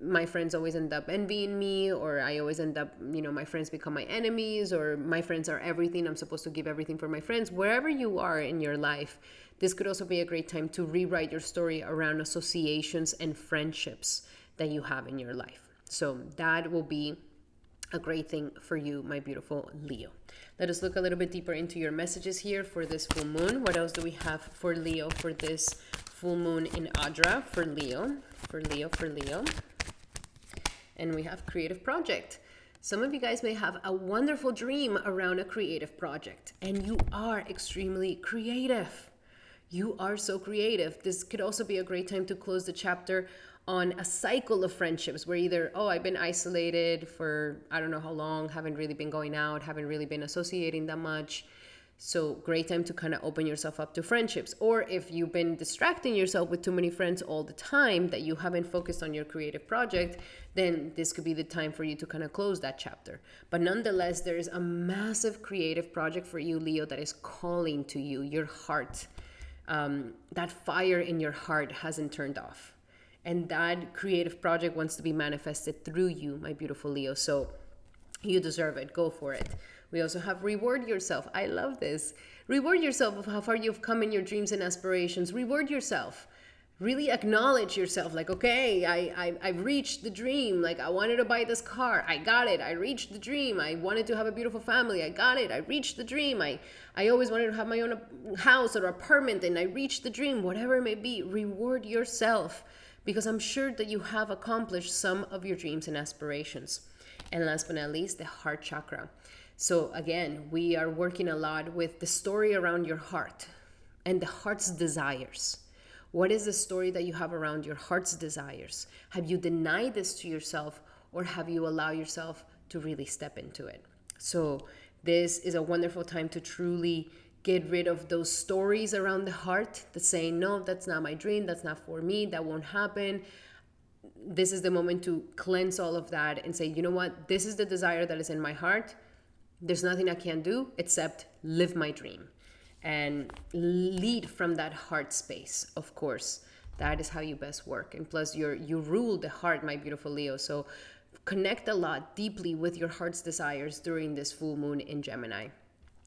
A: my friends always end up envying me, or I always end up, my friends become my enemies, or my friends are everything. I'm supposed to give everything for my friends. Wherever you are in your life, this could also be a great time to rewrite your story around associations and friendships that you have in your life. So that will be a great thing for you, my beautiful Leo. Let us look a little bit deeper into your messages here for this full moon. What else do we have for Leo for this full moon in Ardra for Leo? For Leo. And we have creative project. Some of you guys may have a wonderful dream around a creative project, and you are extremely creative. You are so creative. This could also be a great time to close the chapter on a cycle of friendships where either, I've been isolated for I don't know how long, haven't really been going out, haven't really been associating that much. So great time to kind of open yourself up to friendships. Or if you've been distracting yourself with too many friends all the time that you haven't focused on your creative project, then this could be the time for you to kind of close that chapter. But nonetheless, there is a massive creative project for you, Leo, that is calling to you, your heart. That fire in your heart hasn't turned off. And that creative project wants to be manifested through you, my beautiful Leo. So you deserve it. Go for it. We also have reward yourself. I love this. Reward yourself of how far you've come in your dreams and aspirations. Reward yourself. Really acknowledge yourself. Like, okay, I've reached the dream. Like, I wanted to buy this car. I got it. I reached the dream. I wanted to have a beautiful family. I got it. I reached the dream. I always wanted to have my own house or apartment, and I reached the dream. Whatever it may be, reward yourself, because I'm sure that you have accomplished some of your dreams and aspirations. And last but not least, the heart chakra. So again, we are working a lot with the story around your heart and the heart's desires. What is the story that you have around your heart's desires? Have you denied this to yourself, or have you allowed yourself to really step into it? So this is a wonderful time to truly get rid of those stories around the heart that say, no, that's not my dream, that's not for me, that won't happen. This is the moment to cleanse all of that and say, you know what, this is the desire that is in my heart. There's nothing I can do except live my dream and lead from that heart space. Of course, that is how you best work. And plus, you rule the heart, my beautiful Leo. So connect a lot deeply with your heart's desires during this full moon in Gemini.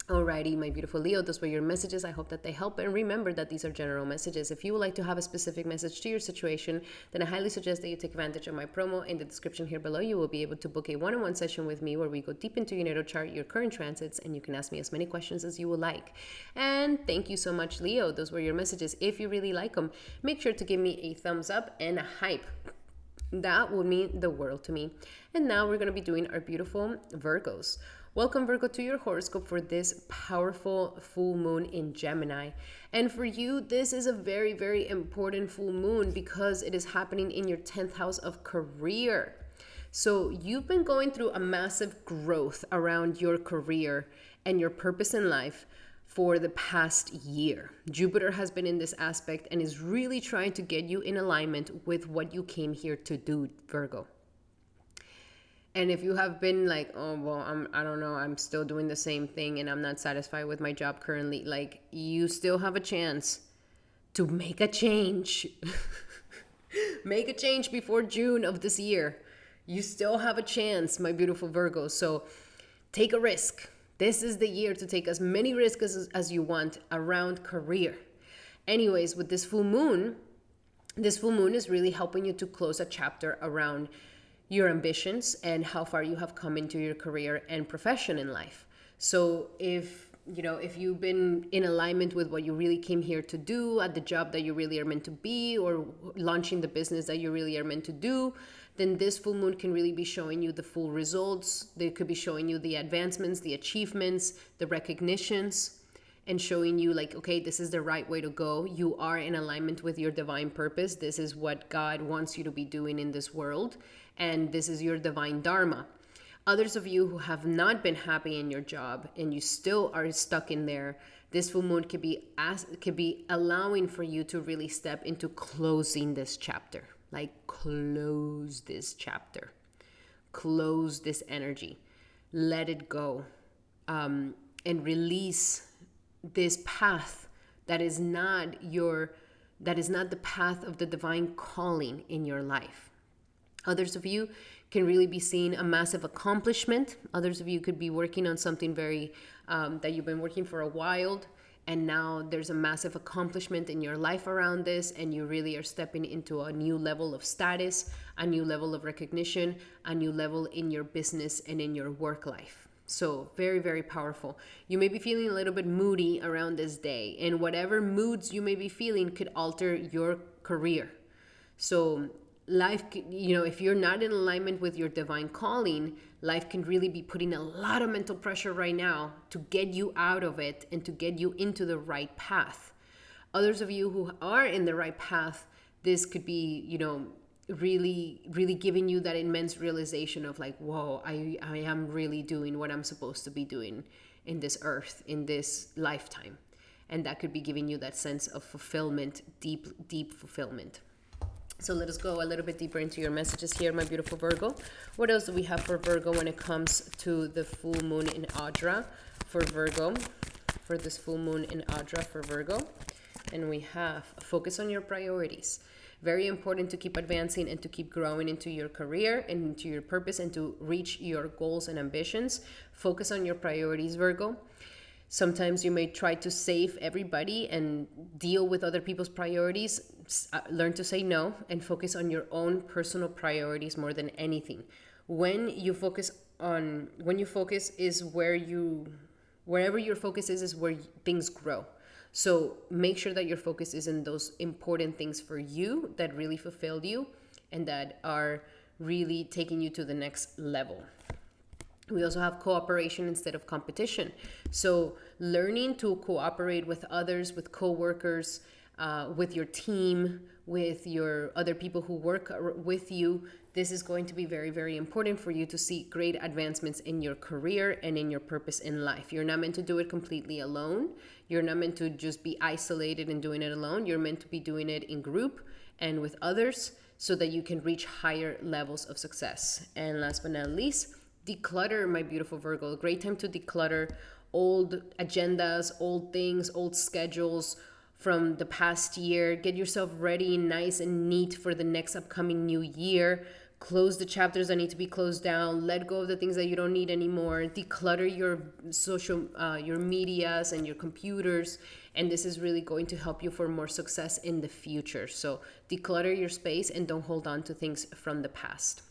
A: Alrighty, my beautiful Leo, those were your messages. I hope that they help. And remember that these are general messages. If you would like to have a specific message to your situation, then I highly suggest that you take advantage of my promo. In the description here below, you will be able to book a one-on-one session with me where we go deep into your natal chart, your current transits, and you can ask me as many questions as you would like. And thank you so much, Leo. Those were your messages. If you really like them, make sure to give me a thumbs up and a hype. That would mean the world to me. And now we're going to be doing our beautiful Virgos. Welcome, Virgo, to your horoscope for this powerful full moon in Gemini. And for you, this is a very, very important full moon because it is happening in your 10th house of career. So you've been going through a massive growth around your career and your purpose in life for the past year. Jupiter has been in this aspect and is really trying to get you in alignment with what you came here to do, Virgo. And if you have been like, I don't know, I'm still doing the same thing and I'm not satisfied with my job currently, like, you still have a chance to make a change. Make a change before June of this year. You still have a chance, my beautiful Virgo. So take a risk. This is the year to take as many risks as you want around career. Anyways, with this full moon is really helping you to close a chapter around your ambitions and how far you have come into your career and profession in life. So if you've been in alignment with what you really came here to do at the job that you really are meant to be, or launching the business that you really are meant to do, then this full moon can really be showing you the full results. They could be showing you the advancements, the achievements, the recognitions, and showing you like, okay, this is the right way to go. You are in alignment with your divine purpose. This is what God wants you to be doing in this world. And this is your divine dharma. Others of you who have not been happy in your job and you still are stuck in there, this full moon could be allowing for you to really step into closing this chapter. Like, close this chapter. Close this energy. Let it go. And release this path that is not the path of the divine calling in your life. Others of you can really be seeing a massive accomplishment. Others of you could be working on something very that you've been working for a while, and now there's a massive accomplishment in your life around this, and you really are stepping into a new level of status, a new level of recognition, a new level in your business and in your work life. So very, very powerful. You may be feeling a little bit moody around this day, and whatever moods you may be feeling could alter your career. So life, if you're not in alignment with your divine calling, life can really be putting a lot of mental pressure right now to get you out of it and to get you into the right path. Others of you who are in the right path, this could be, really, really giving you that immense realization of like, whoa, I am really doing what I'm supposed to be doing in this earth, in this lifetime. And that could be giving you that sense of fulfillment, deep, deep fulfillment. So let us go a little bit deeper into your messages here, my beautiful Virgo. What else do we have for Virgo when it comes to the full moon in Ardra for Virgo? For this full moon in Ardra for Virgo. And we have focus on your priorities. Very important to keep advancing and to keep growing into your career and into your purpose and to reach your goals and ambitions. Focus on your priorities, Virgo. Sometimes you may try to save everybody and deal with other people's priorities. Learn to say no and focus on your own personal priorities more than anything. When you focus is wherever your focus is where things grow. So make sure that your focus is in those important things for you that really fulfill you and that are really taking you to the next level. We also have cooperation instead of competition. So learning to cooperate with others, with coworkers, with your team, with your other people who work with you. This is going to be very, very important for you to see great advancements in your career and in your purpose in life. You're not meant to do it completely alone. You're not meant to just be isolated and doing it alone. You're meant to be doing it in group and with others so that you can reach higher levels of success. And last but not least, declutter, my beautiful Virgo. A great time to declutter old agendas, old things, old schedules from the past year. Get yourself ready, nice and neat for the next upcoming new year. Close the chapters that need to be closed down. Let go of the things that you don't need anymore. Declutter your your medias and your computers. And this is really going to help you for more success in the future. So declutter your space and don't hold on to things from the past.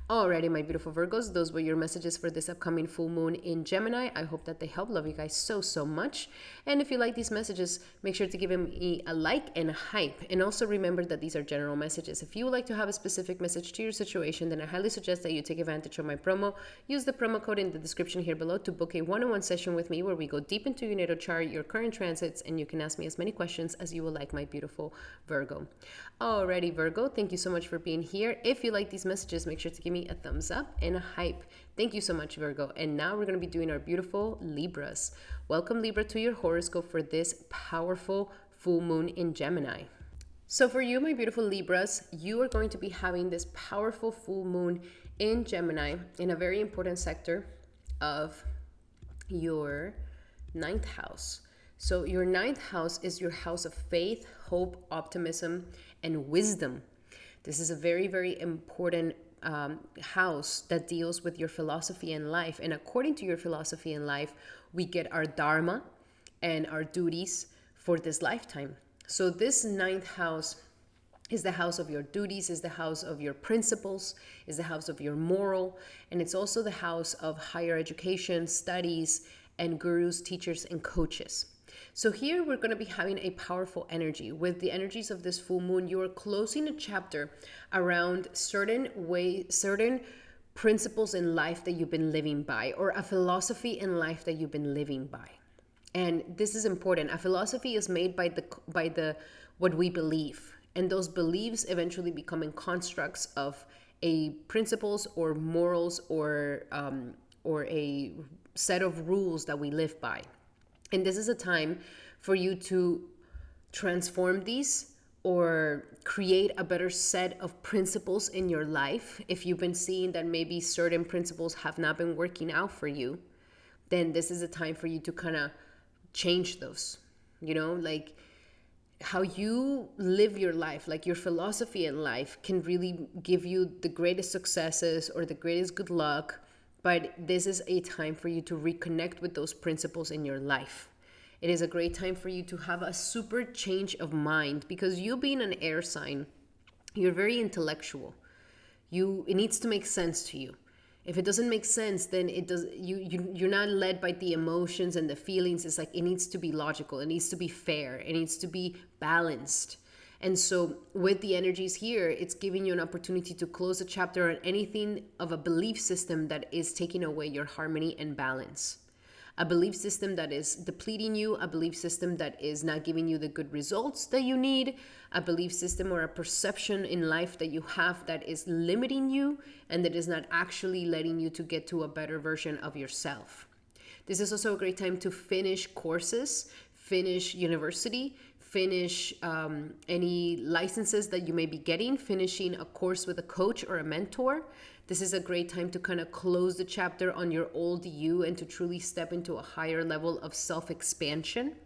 A: Alrighty, my beautiful Virgos, those were your messages for this upcoming full moon in Gemini. I hope that they help. Love you guys so, so much. And if you like these messages, make sure to give them a like and a hype. And also remember that these are general messages. If you would like to have a specific message to your situation, then I highly suggest that you take advantage of my promo. Use the promo code in the description here below to book a one-on-one session with me where we go deep into your natal chart, your current transits, and you can ask me as many questions as you would like, my beautiful Virgo. Alrighty, Virgo, thank you so much for being here. If you like these messages, make sure to give me a thumbs up and a hype. Thank you so much, Virgo. And now we're going to be doing our beautiful Libras. Welcome, Libra, to your horoscope for this powerful full moon in Gemini. So for you, my beautiful Libras, you are going to be having this powerful full moon in Gemini in a very important sector of your 9th house. So your 9th house is your house of faith, hope, optimism, and wisdom. This is a very, very important house that deals with your philosophy in life. And according to your philosophy in life, we get our dharma and our duties for this lifetime. So this 9th house is the house of your duties, is the house of your principles, is the house of your moral, and it's also the house of higher education, studies, and gurus, teachers, and coaches. So here we're going to be having a powerful energy. With the energies of this full moon, you are closing a chapter around certain principles in life that you've been living by, or a philosophy in life that you've been living by. And this is important. A philosophy is made by the what we believe, and those beliefs eventually becoming constructs of a principles or morals or a set of rules that we live by. And this is a time for you to transform these or create a better set of principles in your life. If you've been seeing that maybe certain principles have not been working out for you, then this is a time for you to kind of change those. how you live your life, like your philosophy in life, can really give you the greatest successes or the greatest good luck. But this is a time for you to reconnect with those principles in your life. It is a great time for you to have a super change of mind, because you being an air sign, you're very intellectual. It needs to make sense to you. If it doesn't make sense, then you're not led by the emotions and the feelings. It's like, it needs to be logical, it needs to be fair, it needs to be balanced. And so with the energies here, it's giving you an opportunity to close a chapter on anything of a belief system that is taking away your harmony and balance. A belief system that is depleting you, a belief system that is not giving you the good results that you need, a belief system or a perception in life that you have that is limiting you and that is not actually letting you to get to a better version of yourself. This is also a great time to finish courses, finish university, finish any licenses that you may be getting, finishing a course with a coach or a mentor. This is a great time to kind of close the chapter on your old you and to truly step into a higher level of self-expansion.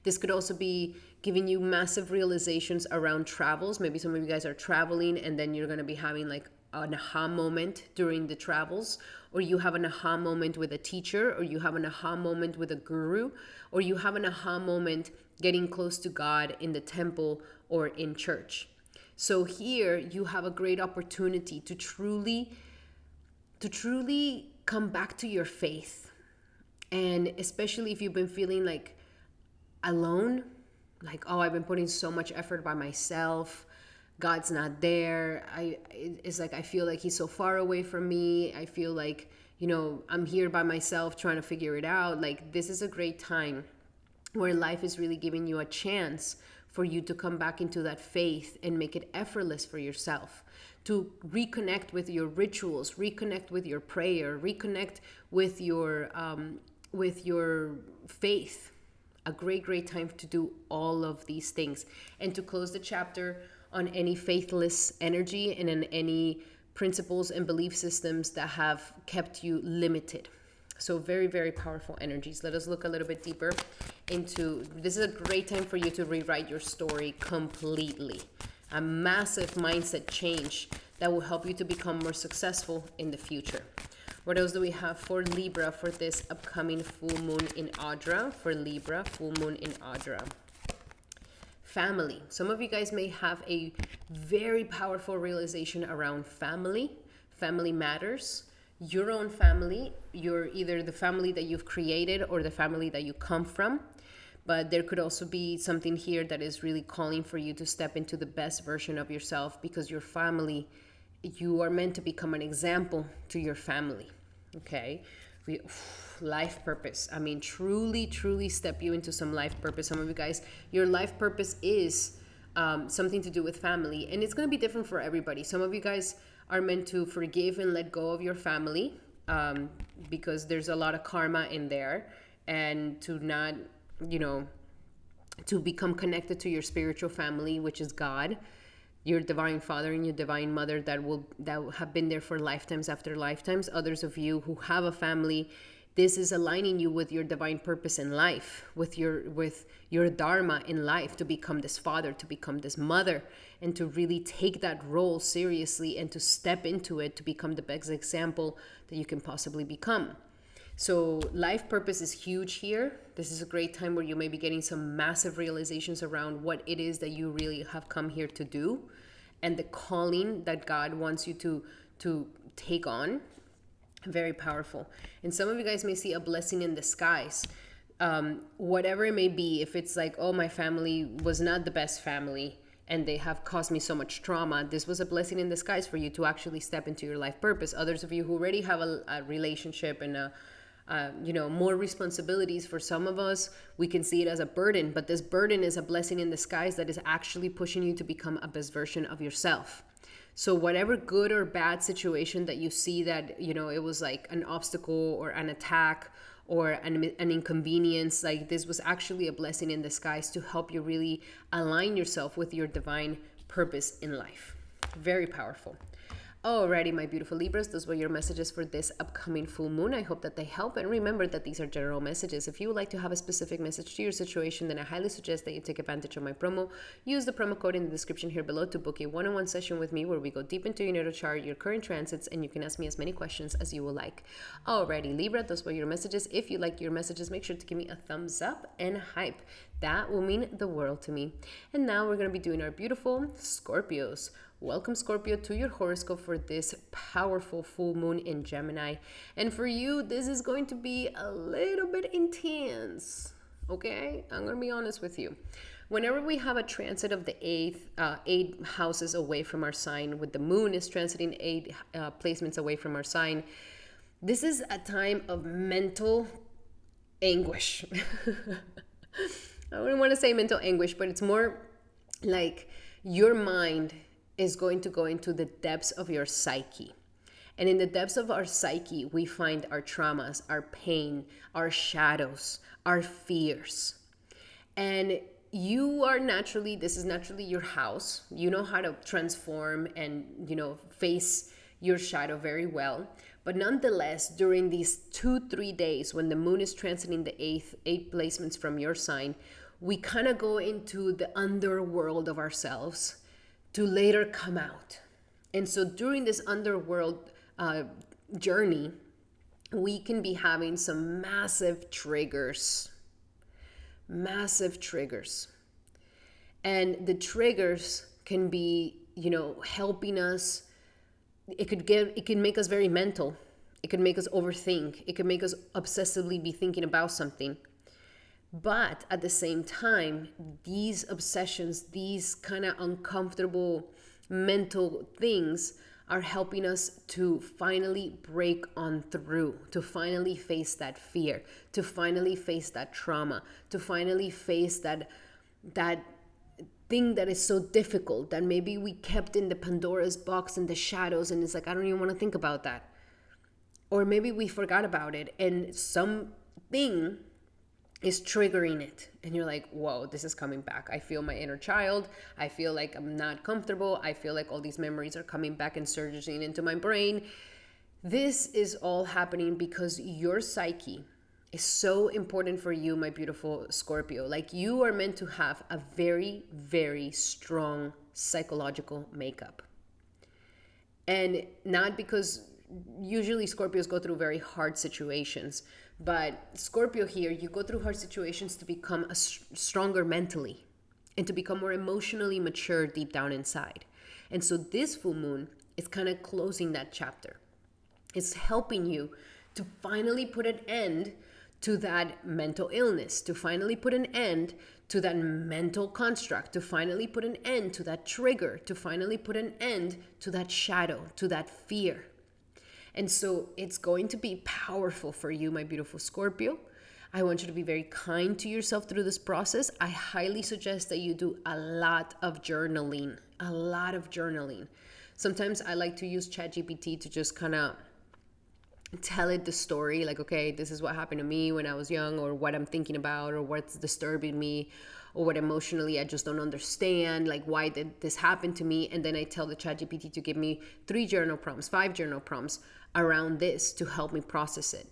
A: This could also be giving you massive realizations around travels. Maybe some of you guys are traveling and then you're going to be having like an aha moment during the travels, or you have an aha moment with a teacher, or you have an aha moment with a guru, or you have an aha moment getting close to God in the temple or in church. So here you have a great opportunity to truly come back to your faith. And especially if you've been feeling like alone, like, oh, I've been putting so much effort by myself, God's not there. It's like, I feel like he's so far away from me. I feel like, I'm here by myself trying to figure it out. Like, this is a great time where life is really giving you a chance for you to come back into that faith and make it effortless for yourself, to reconnect with your rituals, reconnect with your prayer, reconnect with your faith. A great time to do all of these things, and to close the chapter on any faithless energy and in any principles and belief systems that have kept you limited. So very, very powerful energies. Let us look a little bit deeper into, this is a great time for you to rewrite your story completely. A massive mindset change that will help you to become more successful in the future. What else do we have for Libra for this upcoming full moon in Ardra? For Libra, full moon in Ardra. Family. Some of you guys may have a very powerful realization around family. Family matters. Your own family. You're either the family that you've created or the family that you come from. But there could also be something here that is really calling for you to step into the best version of yourself, because your family, you are meant to become an example to your family. Okay? Life purpose. I mean, truly step you into some life purpose. Some of you guys, your life purpose is something to do with family, and it's going to be different for everybody. Some of you guys are meant to forgive and let go of your family because there's a lot of karma in there, and to not, to become connected to your spiritual family, which is God, your divine father and your divine mother that have been there for lifetimes after lifetimes. Others of you who have a family, this is aligning you with your divine purpose in life, with your dharma in life, to become this father, to become this mother, and to really take that role seriously and to step into it to become the best example that you can possibly become. So life purpose is huge here. This is a great time where you may be getting some massive realizations around what it is that you really have come here to do, and the calling that God wants you to take on. Very powerful. And some of you guys may see a blessing in disguise. Whatever it may be, if it's like, oh, my family was not the best family and they have caused me so much trauma, this was a blessing in disguise for you to actually step into your life purpose. Others of you who already have a relationship and more responsibilities, for some of us, we can see it as a burden, but this burden is a blessing in disguise that is actually pushing you to become a best version of yourself. So whatever good or bad situation that you see that, it was like an obstacle or an attack or an inconvenience, like this was actually a blessing in disguise to help you really align yourself with your divine purpose in life. Very powerful. Alrighty, my beautiful Libras, those were your messages for this upcoming full moon. I hope that they help. And remember that these are general messages. If you would like to have a specific message to your situation, then I highly suggest that you take advantage of my promo. Use the promo code in the description here below to book a one-on-one session with me where we go deep into your natal chart, your current transits, and you can ask me as many questions as you will like. Alrighty, Libra, those were your messages. If you like your messages, make sure to give me a thumbs up and hype. That will mean the world to me. And now we're going to be doing our beautiful Scorpios. Welcome, Scorpio, to your horoscope for this powerful full moon in Gemini. And for you, this is going to be a little bit intense, okay? I'm going to be honest with you. Whenever we have a transit of the eight houses away from our sign, with the moon is transiting eight placements away from our sign, this is a time of mental anguish. I wouldn't want to say mental anguish, but it's more like your mind is going to go into the depths of your psyche. And in the depths of our psyche, we find our traumas, our pain, our shadows, our fears. And you are naturally, this is naturally your house. You know how to transform and, face your shadow very well. But nonetheless, during these 2-3 days when the moon is transiting the eight placements from your sign, we kind of go into the underworld of ourselves to later come out. And so during this underworld journey, we can be having some massive triggers. And the triggers can be, helping us. It can make us very mental. It can make us overthink. It can make us obsessively be thinking about something. But at the same time, these obsessions, these kind of uncomfortable mental things are helping us to finally break on through, to finally face that fear, to finally face that trauma, to finally face that thing that is so difficult that maybe we kept in the Pandora's box in the shadows, and it's like, I don't even want to think about that. Or maybe we forgot about it and something is triggering it, and you're like, whoa, this is coming back. I feel my inner child. I feel like I'm not comfortable. I feel like all these memories are coming back and surging into my brain. This is all happening because your psyche is so important for you, my beautiful Scorpio. Like, you are meant to have a very, very strong psychological makeup. And not because usually Scorpios go through very hard situations, but Scorpio here, you go through hard situations to become stronger mentally and to become more emotionally mature deep down inside. And so this full moon is kind of closing that chapter. It's helping you to finally put an end to that mental illness, to finally put an end to that mental construct, to finally put an end to that trigger, to finally put an end to that shadow, to that fear. And so it's going to be powerful for you, my beautiful Scorpio. I want you to be very kind to yourself through this process. I highly suggest that you do a lot of journaling. Sometimes I like to use ChatGPT to just kind of tell it the story, like, okay, this is what happened to me when I was young, or what I'm thinking about, or what's disturbing me, or what emotionally I just don't understand, like, why did this happen to me? And then I tell the ChatGPT to give me 3 journal prompts, 5 journal prompts around this to help me process it.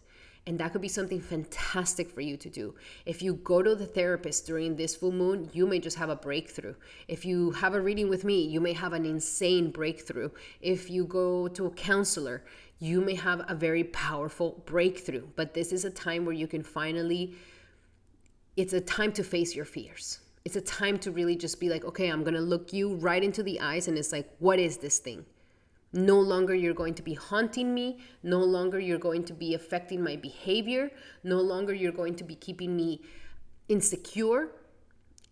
A: And that could be something fantastic for you to do. If you go to the therapist during this full moon, you may just have a breakthrough. If you have a reading with me, you may have an insane breakthrough. If you go to a counselor, you may have a very powerful breakthrough. But this is a time where you can finally, it's a time to face your fears. It's a time to really just be like, okay, I'm going to look you right into the eyes, and it's like, what is this thing? No longer you're going to be haunting me. No longer you're going to be affecting my behavior. No longer you're going to be keeping me insecure.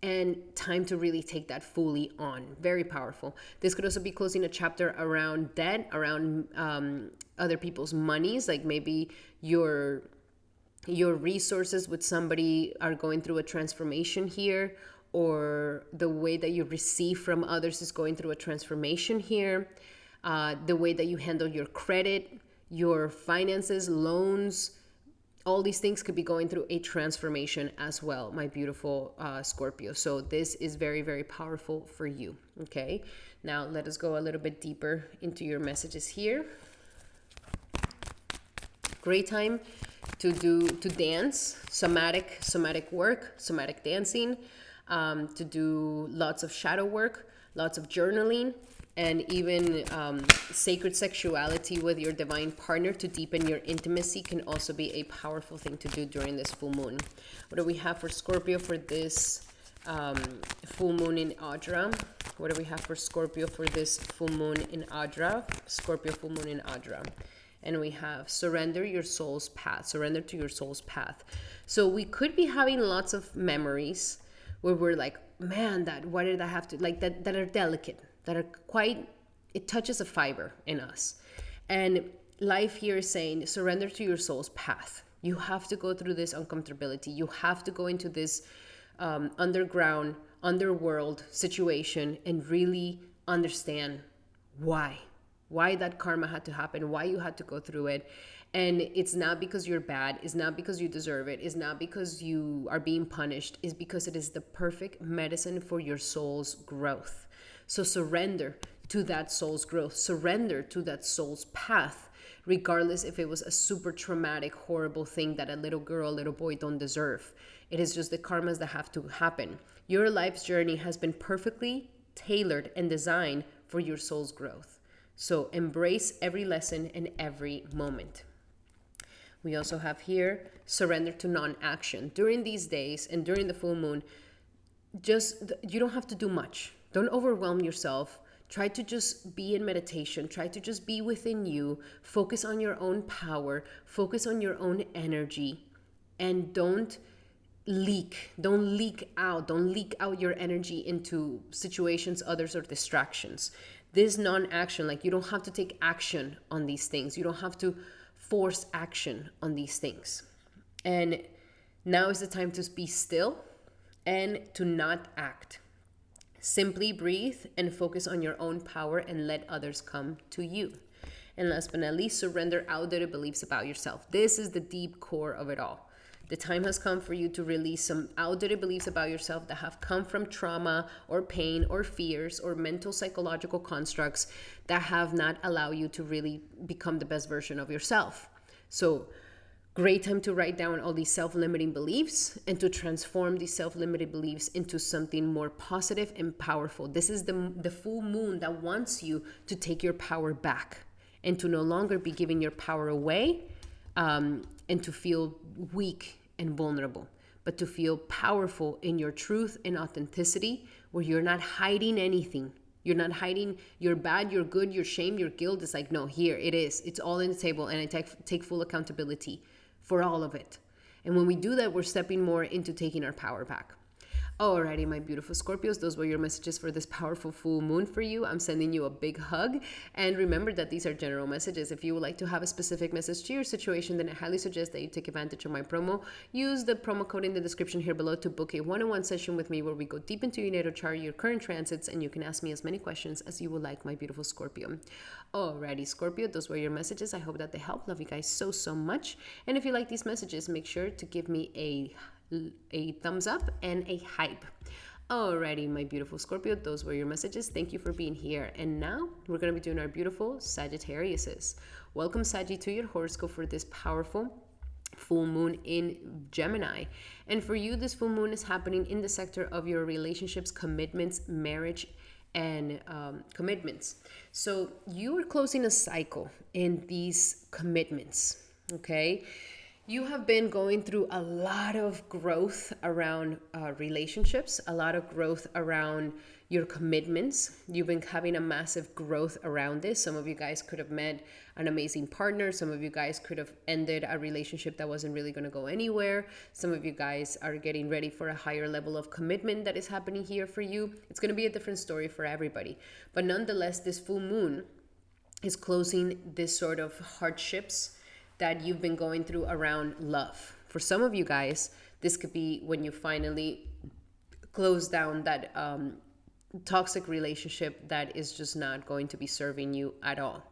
A: And time to really take that fully on. Very powerful. This could also be closing a chapter around debt, around other people's monies. Like maybe your resources with somebody are going through a transformation here, or the way that you receive from others is going through a transformation here. The way that you handle your credit, your finances, loans, all these things could be going through a transformation as well, my beautiful Scorpio. So this is very, very powerful for you. Okay, now let us go a little bit deeper into your messages here. Great time to dance, somatic work, somatic dancing, to do lots of shadow work, lots of journaling, and even sacred sexuality with your divine partner to deepen your intimacy can also be a powerful thing to do during this full moon. What do we have for Scorpio for this full moon in Ardra? What do we have for Scorpio for this full moon in Ardra? Scorpio full moon in Ardra. And we have surrender your soul's path, surrender to your soul's path. So we could be having lots of memories where we're like, man, what did I have to, like that are delicate, that are quite, it touches a fiber in us. And life here is saying, surrender to your soul's path. You have to go through this uncomfortability. You have to go into this underworld situation and really understand why that karma had to happen, why you had to go through it. And it's not because you're bad, it's not because you deserve it, it's not because you are being punished, it's because it is the perfect medicine for your soul's growth. So surrender to that soul's growth, surrender to that soul's path, regardless if it was a super traumatic, horrible thing that a little girl, a little boy don't deserve. It is just the karmas that have to happen. Your life's journey has been perfectly tailored and designed for your soul's growth. So embrace every lesson and every moment. We also have here, surrender to non-action. During these days and during the full moon, you don't have to do much. Don't overwhelm yourself. Try to just be in meditation. Try to just be within you. Focus on your own power. Focus on your own energy. And don't leak out your energy into situations, others, or distractions. This non-action, like you don't have to take action on these things. You don't have to force action on these things. And now is the time to be still and to not act. Simply breathe and focus on your own power and let others come to you. And last but not least, surrender outdated beliefs about yourself. This is the deep core of it all. The time has come for you to release some outdated beliefs about yourself that have come from trauma or pain or fears or mental psychological constructs that have not allowed you to really become the best version of yourself. So great time to write down all these self-limiting beliefs and to transform these self-limiting beliefs into something more positive and powerful. This is the full moon that wants you to take your power back and to no longer be giving your power away and to feel weak and vulnerable, but to feel powerful in your truth and authenticity, where you're not hiding anything. You're not hiding your bad, your good, your shame, your guilt. It's like, no, here it is. It's all in the table, and I take full accountability for all of it. And when we do that, we're stepping more into taking our power back. Alrighty, my beautiful Scorpios, those were your messages for this powerful full moon for you. I'm sending you a big hug. And remember that these are general messages. If you would like to have a specific message to your situation, then I highly suggest that you take advantage of my promo. Use the promo code in the description here below to book a one-on-one session with me where we go deep into your natal chart, your current transits, and you can ask me as many questions as you would like, my beautiful Scorpio. Alrighty, Scorpio, those were your messages. I hope that they help. Love you guys so, so much. And if you like these messages, make sure to give me a thumbs up and a hype. Alrighty, my beautiful Scorpio, those were your messages. Thank you for being here. And now we're going to be doing our beautiful Sagittariuses. Welcome, Saggy, to your horoscope for this powerful full moon in Gemini. And for you, this full moon is happening in the sector of your relationships, commitments, marriage, and commitments. So you are closing a cycle in these commitments, okay? You have been going through a lot of growth around relationships, a lot of growth around your commitments. You've been having a massive growth around this. Some of you guys could have met an amazing partner. Some of you guys could have ended a relationship that wasn't really going to go anywhere. Some of you guys are getting ready for a higher level of commitment that is happening here for you. It's going to be a different story for everybody. But nonetheless, this full moon is closing this sort of hardships that you've been going through around love. For some of you guys, this could be when you finally close down that toxic relationship that is just not going to be serving you at all.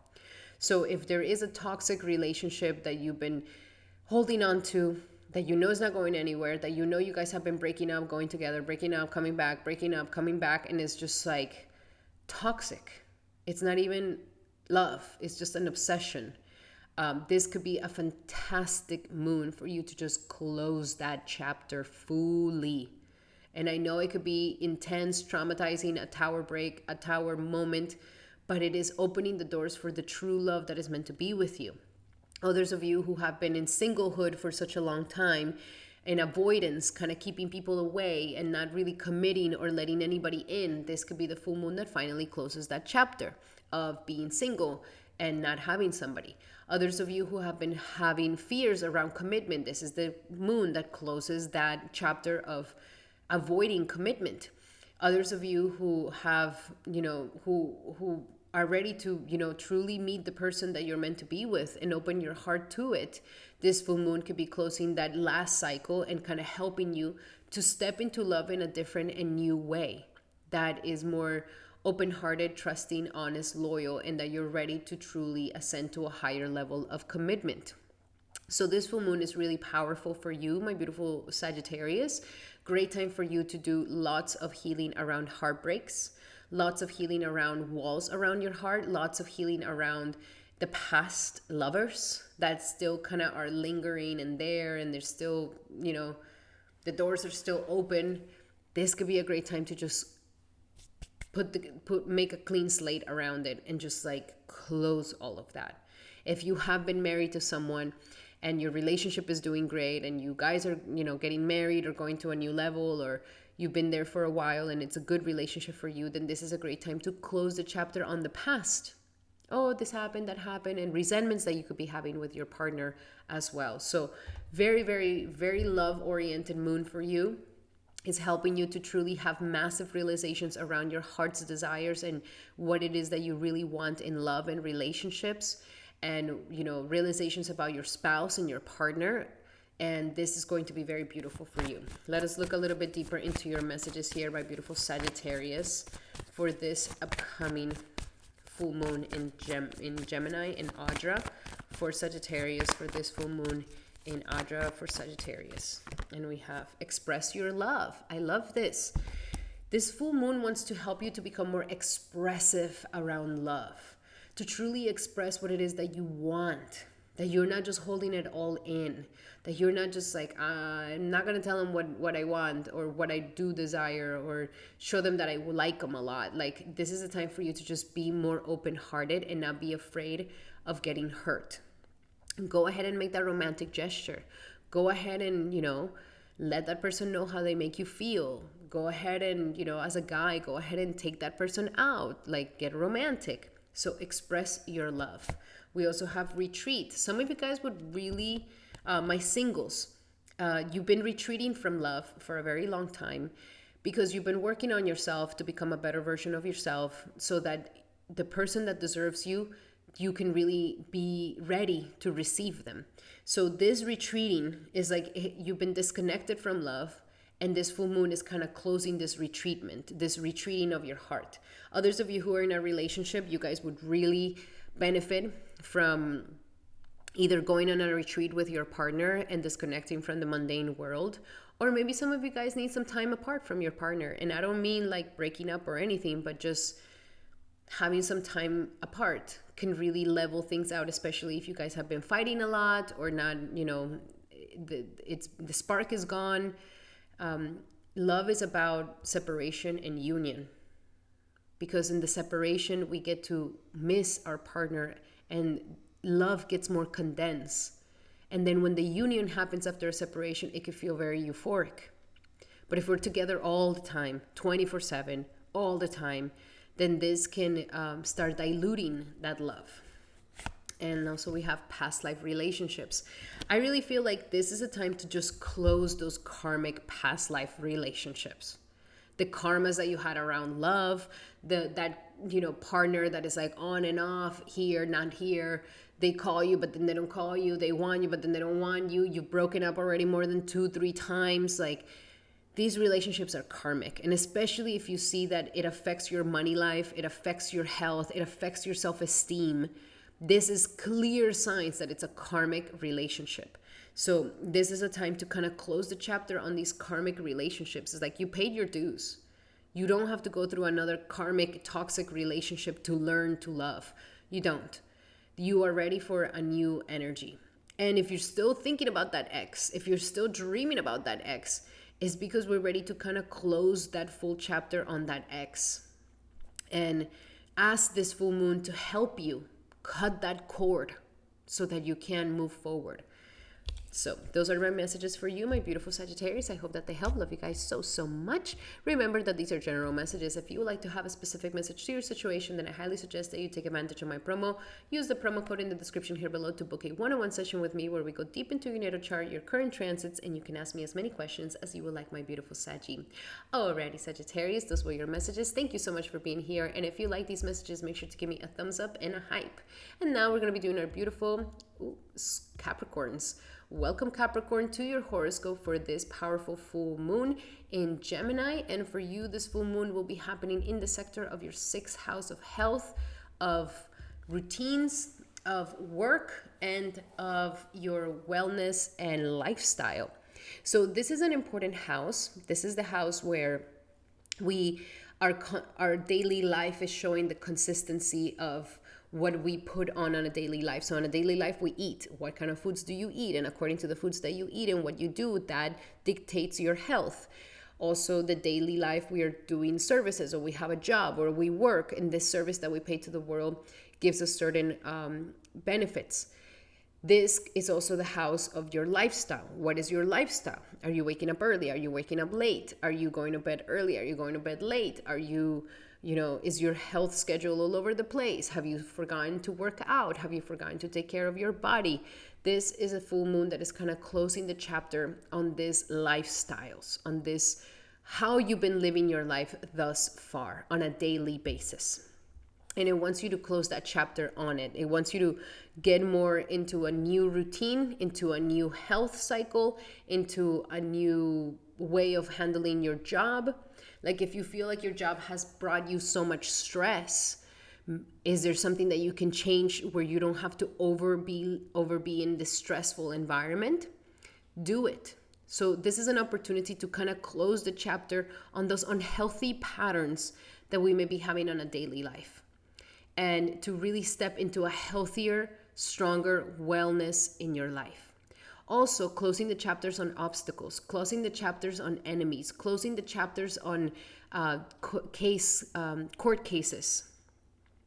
A: So if there is a toxic relationship that you've been holding on to, that you know is not going anywhere, that you know you guys have been breaking up, going together, breaking up, coming back, breaking up, coming back, and it's just like toxic. It's not even love, it's just an obsession. This could be a fantastic moon for you to just close that chapter fully. And I know it could be intense, traumatizing, a tower break, a tower moment, but it is opening the doors for the true love that is meant to be with you. Others of you who have been in singlehood for such a long time, in avoidance, kind of keeping people away and not really committing or letting anybody in, this could be the full moon that finally closes that chapter of being single and not having somebody. Others of you who have been having fears around commitment, this is the moon that closes that chapter of avoiding commitment. Others of you who have, who are ready to, truly meet the person that you're meant to be with and open your heart to it. This full moon could be closing that last cycle and kind of helping you to step into love in a different and new way that is more open-hearted, trusting, honest, loyal, and that you're ready to truly ascend to a higher level of commitment. So this full moon is really powerful for you, my beautiful Sagittarius. Great time for you to do lots of healing around heartbreaks, lots of healing around walls around your heart, lots of healing around the past lovers that still kind of are lingering and there, and they're still, the doors are still open. This could be a great time to just make a clean slate around it and just like close all of that. If you have been married to someone and your relationship is doing great and you guys are, getting married or going to a new level, or you've been there for a while and it's a good relationship for you, then this is a great time to close the chapter on the past. Oh, this happened, that happened, and resentments that you could be having with your partner as well. So very, very, very love-oriented moon for you. Is helping you to truly have massive realizations around your heart's desires and what it is that you really want in love and relationships, and realizations about your spouse and your partner. And this is going to be very beautiful for you. Let us look a little bit deeper into your messages here, my beautiful Sagittarius, for this upcoming full moon in Gemini in Ardra for Sagittarius, for this full moon in Ardra for Sagittarius. And we have express your love. I love this. This full moon wants to help you to become more expressive around love, to truly express what it is that you want, that you're not just holding it all in, that you're not just like, I'm not going to tell them what I want or what I do desire or show them that I like them a lot. Like, this is a time for you to just be more open-hearted and not be afraid of getting hurt. Go ahead and make that romantic gesture. Go ahead and, let that person know how they make you feel. Go ahead and, as a guy, go ahead and take that person out, like get romantic. So express your love. We also have retreat. Some of you guys would really, my singles, you've been retreating from love for a very long time because you've been working on yourself to become a better version of yourself so that the person that deserves you, you can really be ready to receive them. So this retreating is like you've been disconnected from love, and this full moon is kind of closing this retreating of your heart. Others of you who are in a relationship, you guys would really benefit from either going on a retreat with your partner and disconnecting from the mundane world, or maybe some of you guys need some time apart from your partner. And I don't mean like breaking up or anything, but just having some time apart can really level things out, especially if you guys have been fighting a lot or not, the spark is gone. Love is about separation and union, because in the separation we get to miss our partner and love gets more condensed. And then when the union happens after a separation, it can feel very euphoric. But if we're together all the time, 24/7, all the time, then this can start diluting that love. And also we have past life relationships. I really feel like this is a time to just close those karmic past life relationships. The karmas that you had around love, that partner that is like on and off, here, not here. They call you, but then they don't call you. They want you, but then they don't want you. You've broken up already more than 2-3 times. Like, these relationships are karmic. And especially if you see that it affects your money life, it affects your health, it affects your self-esteem, this is clear signs that it's a karmic relationship. So this is a time to kind of close the chapter on these karmic relationships. It's like you paid your dues. You don't have to go through another karmic toxic relationship to learn to love. You don't. You are ready for a new energy. And if you're still thinking about that ex, if you're still dreaming about that ex, it's because we're ready to kind of close that full chapter on that ex. And ask this full moon to help you cut that cord so that you can move forward. So those are my messages for you, my beautiful Sagittarius. I hope that they help. Love you guys so, so much. Remember that these are general messages. If you would like to have a specific message to your situation, then I highly suggest that you take advantage of my promo. Use the promo code in the description here below to book a one-on-one session with me where we go deep into your natal chart, your current transits, and you can ask me as many questions as you would like, my beautiful Saggy. Alrighty, Sagittarius, those were your messages. Thank you so much for being here. And if you like these messages, make sure to give me a thumbs up and a hype. And now we're going to be doing our beautiful Capricorns. Welcome, Capricorn, to your horoscope for this powerful full moon in Gemini. And for you, this full moon will be happening in the sector of your 6th house of health, of routines, of work, and of your wellness and lifestyle. So this is an important house. This is the house where our daily life is showing the consistency of what we put on a daily life. So on a daily life, we eat. What kind of foods do you eat? And according to the foods that you eat and what you do, that dictates your health. Also, the daily life, we are doing services, or we have a job, or we work, and this service that we pay to the world gives us certain benefits. This is also the house of your lifestyle. What is your lifestyle? Are you waking up early? Are you waking up late? Are you going to bed early? Are you going to bed late? Are you is your health schedule all over the place? Have you forgotten to work out? Have you forgotten to take care of your body? This is a full moon that is kind of closing the chapter on these lifestyles, on this, how you've been living your life thus far on a daily basis. And it wants you to close that chapter on it. It wants you to get more into a new routine, into a new health cycle, into a new way of handling your job. Like if you feel like your job has brought you so much stress, is there something that you can change where you don't have to over be in this stressful environment? Do it. So this is an opportunity to kind of close the chapter on those unhealthy patterns that we may be having on a daily life, and to really step into a healthier, stronger wellness in your life. Also, closing the chapters on obstacles, closing the chapters on enemies, closing the chapters on court cases.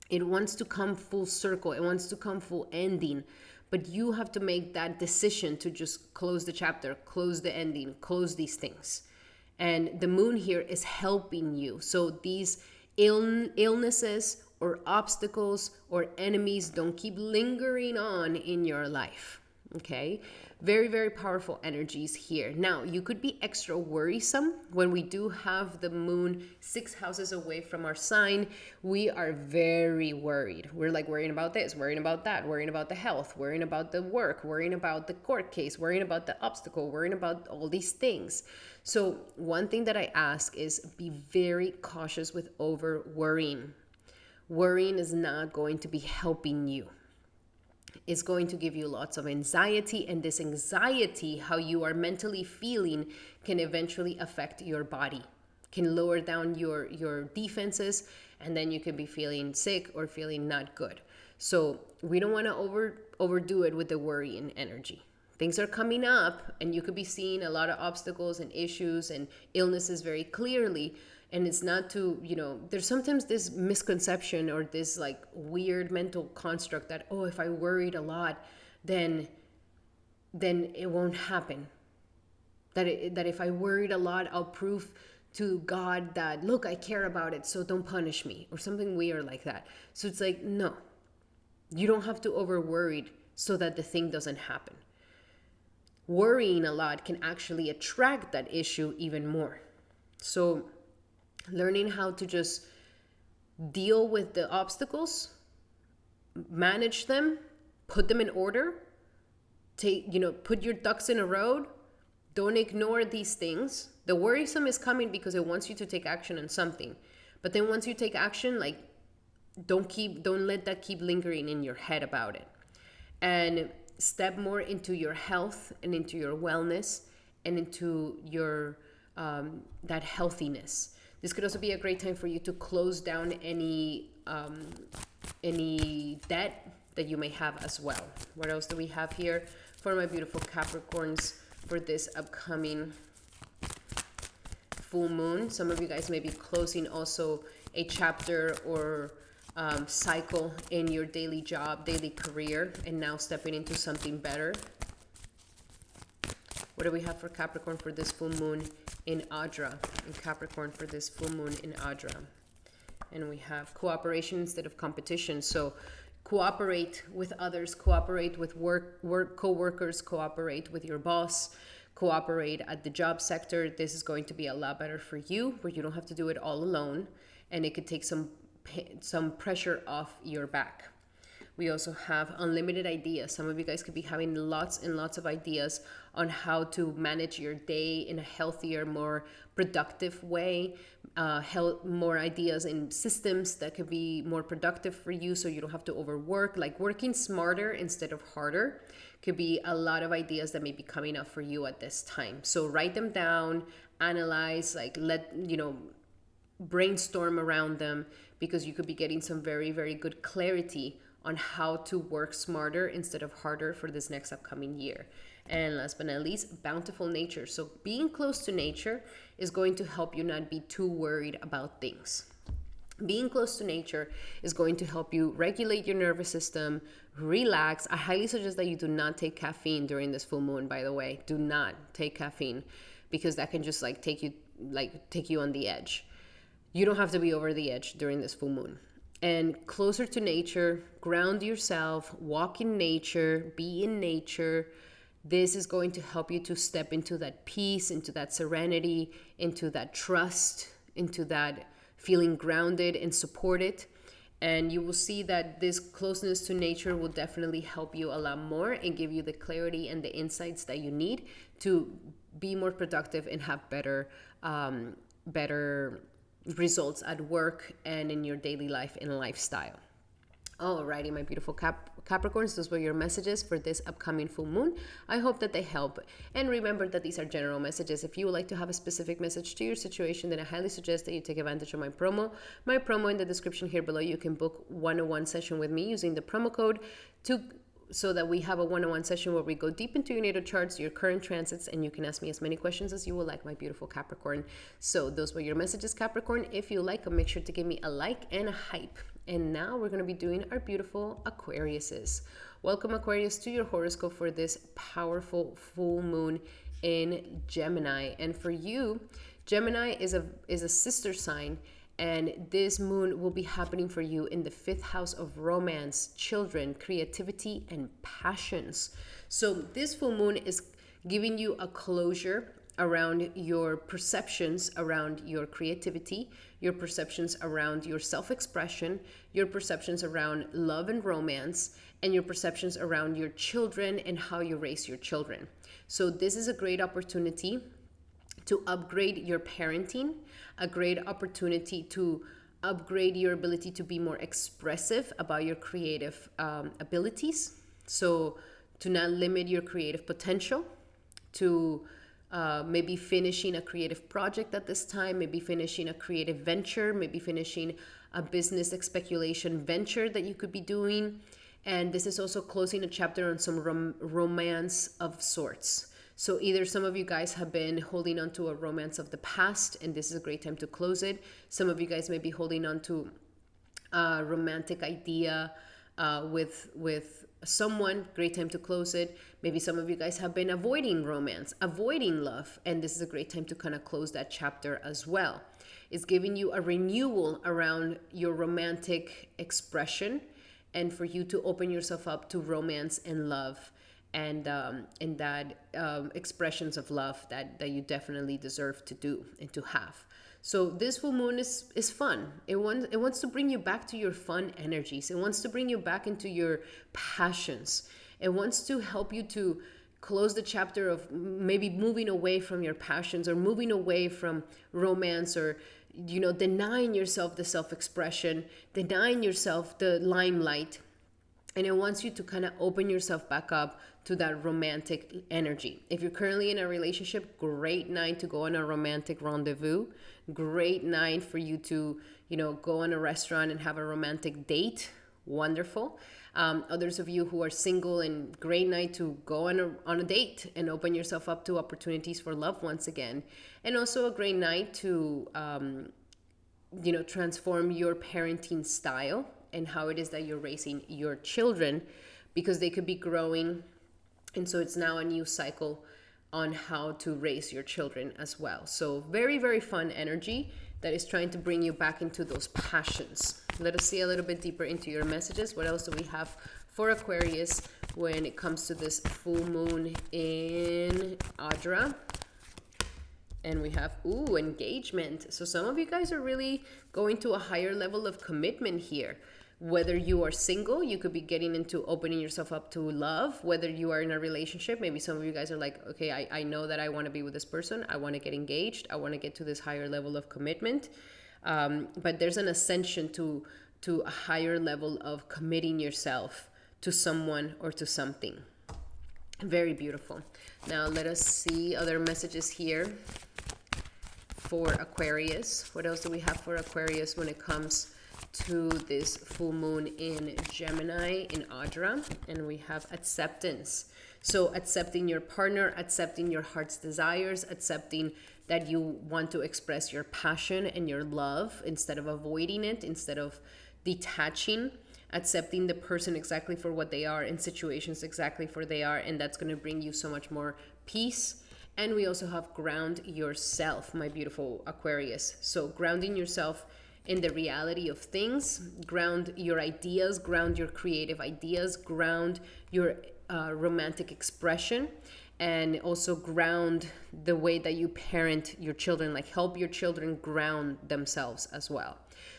A: It wants to come full circle. It wants to come full ending. But you have to make that decision to just close the chapter, close the ending, close these things. And the moon here is helping you. So these illnesses or obstacles or enemies don't keep lingering on in your life. Okay? Very, very powerful energies here. Now, you could be extra worrisome when we do have the moon 6 houses away from our sign. We are very worried. We're like worrying about this, worrying about that, worrying about the health, worrying about the work, worrying about the court case, worrying about the obstacle, worrying about all these things. So one thing that I ask is be very cautious with over worrying. Worrying is not going to be helping you. It's going to give you lots of anxiety, and this anxiety, how you are mentally feeling, can eventually affect your body, can lower down your defenses, and then you can be feeling sick or feeling not good. So we don't want to overdo it with the worrying energy. Things are coming up, and you could be seeing a lot of obstacles and issues and illnesses very clearly. And it's not to, there's sometimes this misconception or this like weird mental construct that, oh, if I worried a lot, then it won't happen. That if I worried a lot, I'll prove to God that, look, I care about it, so don't punish me, or something weird like that. So it's like, no, you don't have to over worry so that the thing doesn't happen. Worrying a lot can actually attract that issue even more. So learning how to just deal with the obstacles, manage them, put them in order, put your ducks in a row. Don't ignore these things. The worrisome is coming because it wants you to take action on something. But then once you take action, don't let that keep lingering in your head about it. And step more into your health and into your wellness and into your that healthiness. This could also be a great time for you to close down any debt that you may have as well. What else do we have here for my beautiful Capricorns for this upcoming full moon? Some of you guys may be closing also a chapter or cycle in your daily job, daily career, and now stepping into something better. What do we have for Capricorn for this full moon in Ardra? In Capricorn for this full moon in Ardra. And we have cooperation instead of competition. So cooperate with others, cooperate with co-workers, cooperate with your boss, cooperate at the job sector. This is going to be a lot better for you, where you don't have to do it all alone, and it could take some pressure off your back. We also have unlimited ideas. Some of you guys could be having lots and lots of ideas on how to manage your day in a healthier, more productive way. More ideas in systems that could be more productive for you, so you don't have to overwork. Like working smarter instead of harder could be a lot of ideas that may be coming up for you at this time. So write them down, analyze, brainstorm around them, because you could be getting some very, very good clarity on how to work smarter instead of harder for this next upcoming year. And last but not least, bountiful nature. So being close to nature is going to help you not be too worried about things. Being close to nature is going to help you regulate your nervous system, relax. I highly suggest that you do not take caffeine during this full moon, by the way. Do not take caffeine, because that can just take you on the edge. You don't have to be over the edge during this full moon. And closer to nature, ground yourself, walk in nature, be in nature. This is going to help you to step into that peace, into that serenity, into that trust, into that feeling grounded and supported. And you will see that this closeness to nature will definitely help you a lot more and give you the clarity and the insights that you need to be more productive and have better results at work and in your daily life and lifestyle. Alrighty, my beautiful Capricorns, those were your messages for this upcoming full moon. I hope that they help. And remember that these are general messages. If you would like to have a specific message to your situation, then I highly suggest that you take advantage of my promo. My promo in the description here below. You can book one-on-one session with me using the promo code so that we have a one-on-one session where we go deep into your natal charts, your current transits, and you can ask me as many questions as you would like, my beautiful Capricorn. So those were your messages, Capricorn. If you like them, make sure to give me a like and a hype. And now we're going to be doing our beautiful Aquariuses. Welcome, Aquarius, to your horoscope for this powerful full moon in Gemini. And for you, Gemini is a sister sign. And this moon will be happening for you in the 5th house of romance, children, creativity, and passions. So this full moon is giving you a closure around your perceptions around your creativity, your perceptions around your self-expression, your perceptions around love and romance, and your perceptions around your children and how you raise your children. So this is a great opportunity to upgrade your parenting, a great opportunity to upgrade your ability to be more expressive about your creative abilities. So to not limit your creative potential, to maybe finishing a creative project at this time, maybe finishing a creative venture, maybe finishing a business speculation venture that you could be doing. And this is also closing a chapter on some romance of sorts. So either some of you guys have been holding on to a romance of the past, and this is a great time to close it. Some of you guys may be holding on to a romantic idea with someone, great time to close it. Maybe some of you guys have been avoiding romance, avoiding love, and this is a great time to kind of close that chapter as well. It's giving you a renewal around your romantic expression, and for you to open yourself up to romance and love, and that expressions of love that you definitely deserve to do and to have. So this full moon is fun. It wants to bring you back to your fun energies. It wants to bring you back into your passions. It wants to help you to close the chapter of maybe moving away from your passions, or moving away from romance, or denying yourself the self-expression, denying yourself the limelight, And it wants you to kind of open yourself back up to that romantic energy. If you're currently in a relationship, great night to go on a romantic rendezvous. Great night for you to, go on a restaurant and have a romantic date. Wonderful. Others of you who are single, and great night to go on a date and open yourself up to opportunities for love once again. And also a great night to, transform your parenting style and how it is that you're raising your children, because they could be growing. And so it's now a new cycle on how to raise your children as well. So very, very fun energy that is trying to bring you back into those passions. Let us see a little bit deeper into your messages. What else do we have for Aquarius when it comes to this full moon in Ardra? And we have, engagement. So some of you guys are really going to a higher level of commitment here. Whether you are single, you could be getting into opening yourself up to love. Whether you are in a relationship, maybe some of you guys are like, okay, I know that I want to be with this person. I want to get engaged. I want to get to this higher level of commitment. But there's an ascension to a higher level of committing yourself to someone or to something. Very beautiful. Now let us see other messages here for Aquarius. What else do we have for Aquarius when it comes to this full moon in Gemini in Ardra? And we have acceptance. So accepting your partner, accepting your heart's desires, accepting that you want to express your passion and your love instead of avoiding it, instead of detaching, accepting the person exactly for what they are in situations exactly for they are. And that's going to bring you so much more peace. And we also have ground yourself, my beautiful Aquarius. So grounding yourself in the reality of things, ground your ideas, ground your creative ideas, ground your romantic expression, and also ground the way that you parent your children, like help your children ground themselves as well.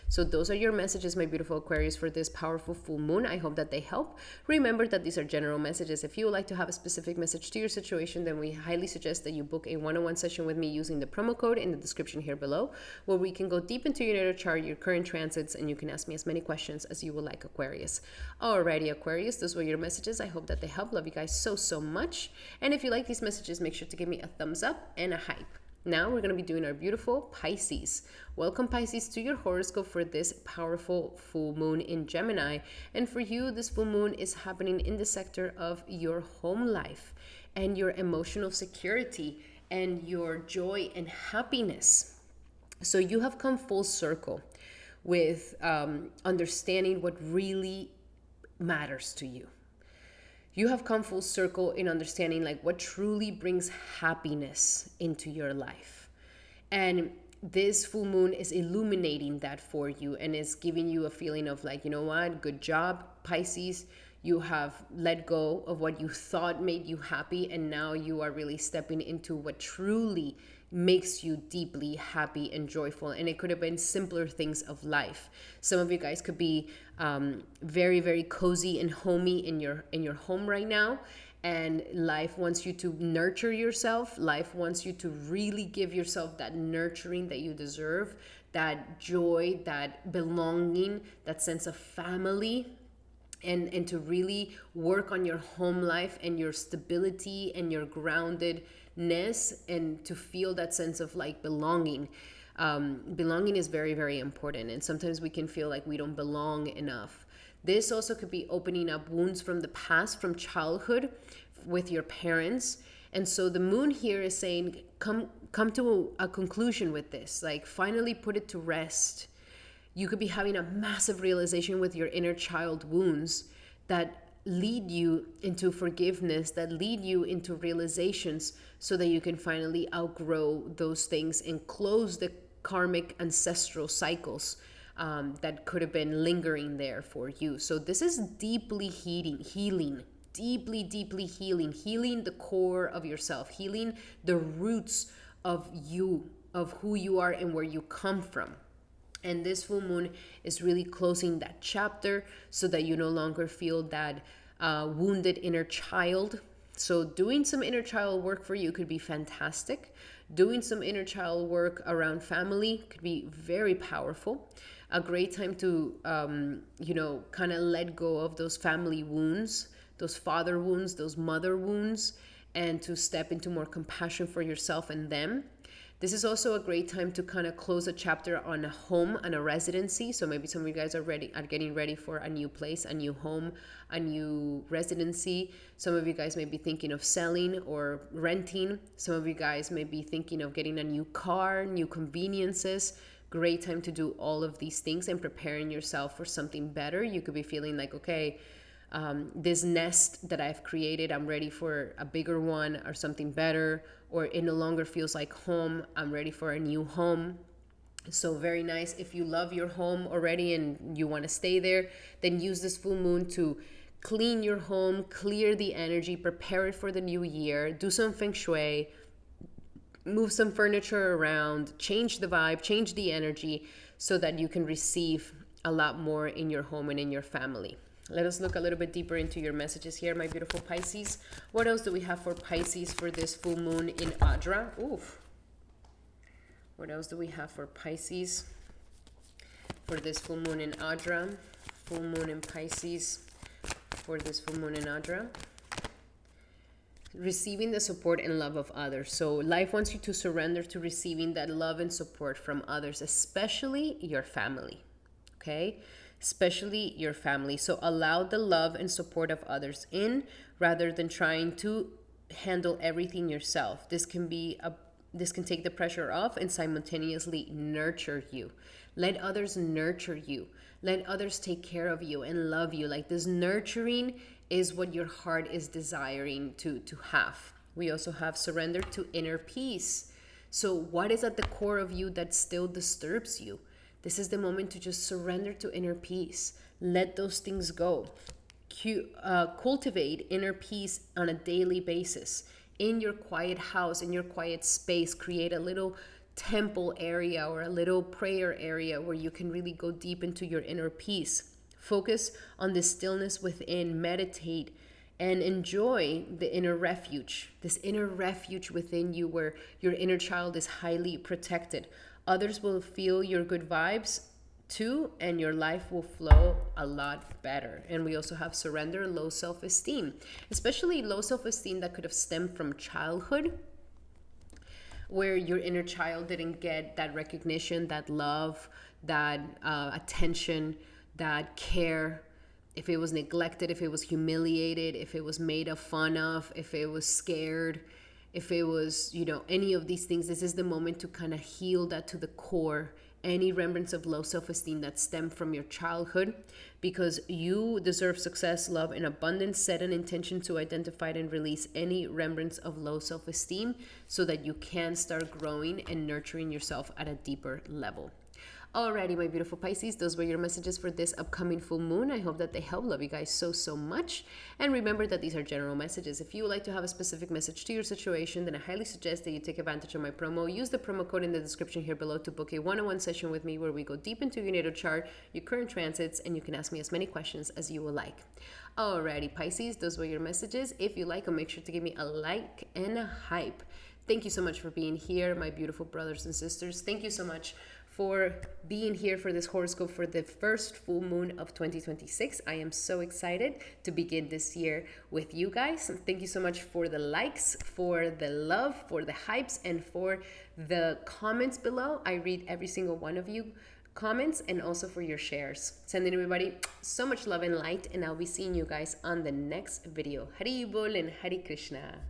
A: So those are your messages, my beautiful Aquarius, for this powerful full moon. I hope that they help. Remember that these are general messages. If you would like to have a specific message to your situation, then we highly suggest that you book a one-on-one session with me using the promo code in the description here below, where we can go deep into your natal chart, your current transits, and you can ask me as many questions as you would like, Aquarius. Alrighty, Aquarius, those were your messages. I hope that they help. Love you guys so, so much. And if you like these messages, make sure to give me a thumbs up and a hype. Now we're going to be doing our beautiful Pisces. Welcome, Pisces, to your horoscope for this powerful full moon in Gemini. And for you, this full moon is happening in the sector of your home life and your emotional security and your joy and happiness. So you have come full circle with understanding what really matters to you. You have come full circle in understanding like what truly brings happiness into your life. And this full moon is illuminating that for you and is giving you a feeling of like, you know what, good job, Pisces. You have let go of what you thought made you happy, and now you are really stepping into what truly makes you deeply happy and joyful. And it could have been simpler things of life. Some of you guys could be very, very cozy and homey in your home right now, and life wants you to nurture yourself. Life wants you to really give yourself that nurturing that you deserve, that joy, that belonging, that sense of family. And to really work on your home life and your stability and your groundedness, and to feel that sense of like belonging. Belonging is very, very important. And sometimes we can feel like we don't belong enough. This also could be opening up wounds from the past, from childhood with your parents. And so the moon here is saying, come to a conclusion with this, like finally put it to rest. You could be having a massive realization with your inner child wounds that lead you into forgiveness, that lead you into realizations, so that you can finally outgrow those things and close the karmic ancestral cycles that could have been lingering there for you. So this is deeply healing, deeply healing the core of yourself, healing the roots of you, of who you are and where you come from. And this full moon is really closing that chapter so that you no longer feel that wounded inner child So doing some inner child work for you could be fantastic. Doing some inner child work around family could be very powerful. A great time to, kind of let go of those family wounds, those father wounds, those mother wounds, and to step into more compassion for yourself and them. This is also a great time to kind of close a chapter on a home and a residency. So maybe some of you guys are getting ready for a new place, a new home, a new residency. Some of you guys may be thinking of selling or renting. Some of you guys may be thinking of getting a new car, new conveniences. Great time to do all of these things and preparing yourself for something better. You could be feeling like, okay, this nest that I've created, I'm ready for a bigger one or something better, or it no longer feels like home, I'm ready for a new home. So very nice. If you love your home already and you want to stay there, then use this full moon to clean your home, clear the energy, prepare it for the new year, do some feng shui, move some furniture around, change the vibe, change the energy so that you can receive a lot more in your home and in your family. Let us look a little bit deeper into your messages here, my beautiful Pisces. What else do we have for Pisces for this full moon in Ardra? Oof. What else do we have for Pisces for this full moon in Ardra? Full moon in Pisces for this full moon in Ardra. Receiving the support and love of others. So life wants you to surrender to receiving that love and support from others, especially your family. Okay? Especially your family. So allow the love and support of others in rather than trying to handle everything yourself. This can take the pressure off and simultaneously nurture you. Let others nurture you. Let others take care of you and love you. Like this nurturing is what your heart is desiring to have. We also have surrender to inner peace. So what is at the core of you that still disturbs you? This is the moment to just surrender to inner peace. Let those things go. Cultivate inner peace on a daily basis. In your quiet house, in your quiet space, create a little temple area or a little prayer area where you can really go deep into your inner peace. Focus on the stillness within, meditate, and enjoy the inner refuge. This inner refuge within you where your inner child is highly protected. Others will feel your good vibes too, and your life will flow a lot better. And we also have surrender, low self-esteem, especially low self-esteem that could have stemmed from childhood, where your inner child didn't get that recognition, that love, that attention, that care. If it was neglected, if it was humiliated, if it was made fun of, if it was scared, if it was, any of these things, this is the moment to kind of heal that to the core. Any remnants of low self-esteem that stem from your childhood, because you deserve success, love, and abundance. Set an intention to identify and release any remnants of low self-esteem so that you can start growing and nurturing yourself at a deeper level. Alrighty, my beautiful Pisces, those were your messages for this upcoming full moon. I hope that they help. Love you guys so much. And remember that these are general messages. If you would like to have a specific message to your situation, then I highly suggest that you take advantage of my promo. Use the promo code in the description here below to book a one-on-one session with me where we go deep into your natal chart, your current transits, and you can ask me as many questions as you would like. Alrighty, Pisces, those were your messages. If you like them, make sure to give me a like and a hype. Thank you so much for being here, my beautiful brothers and sisters. Thank you so much for being here for this horoscope for the first full moon of 2026. I am so excited to begin this year with you guys. Thank you so much for the likes, for the love, for the hypes, and for the comments below. I read every single one of you comments, and also for your shares. Sending everybody so much love and light, and I'll be seeing you guys on the next video. Hari Bol and Hari Krishna.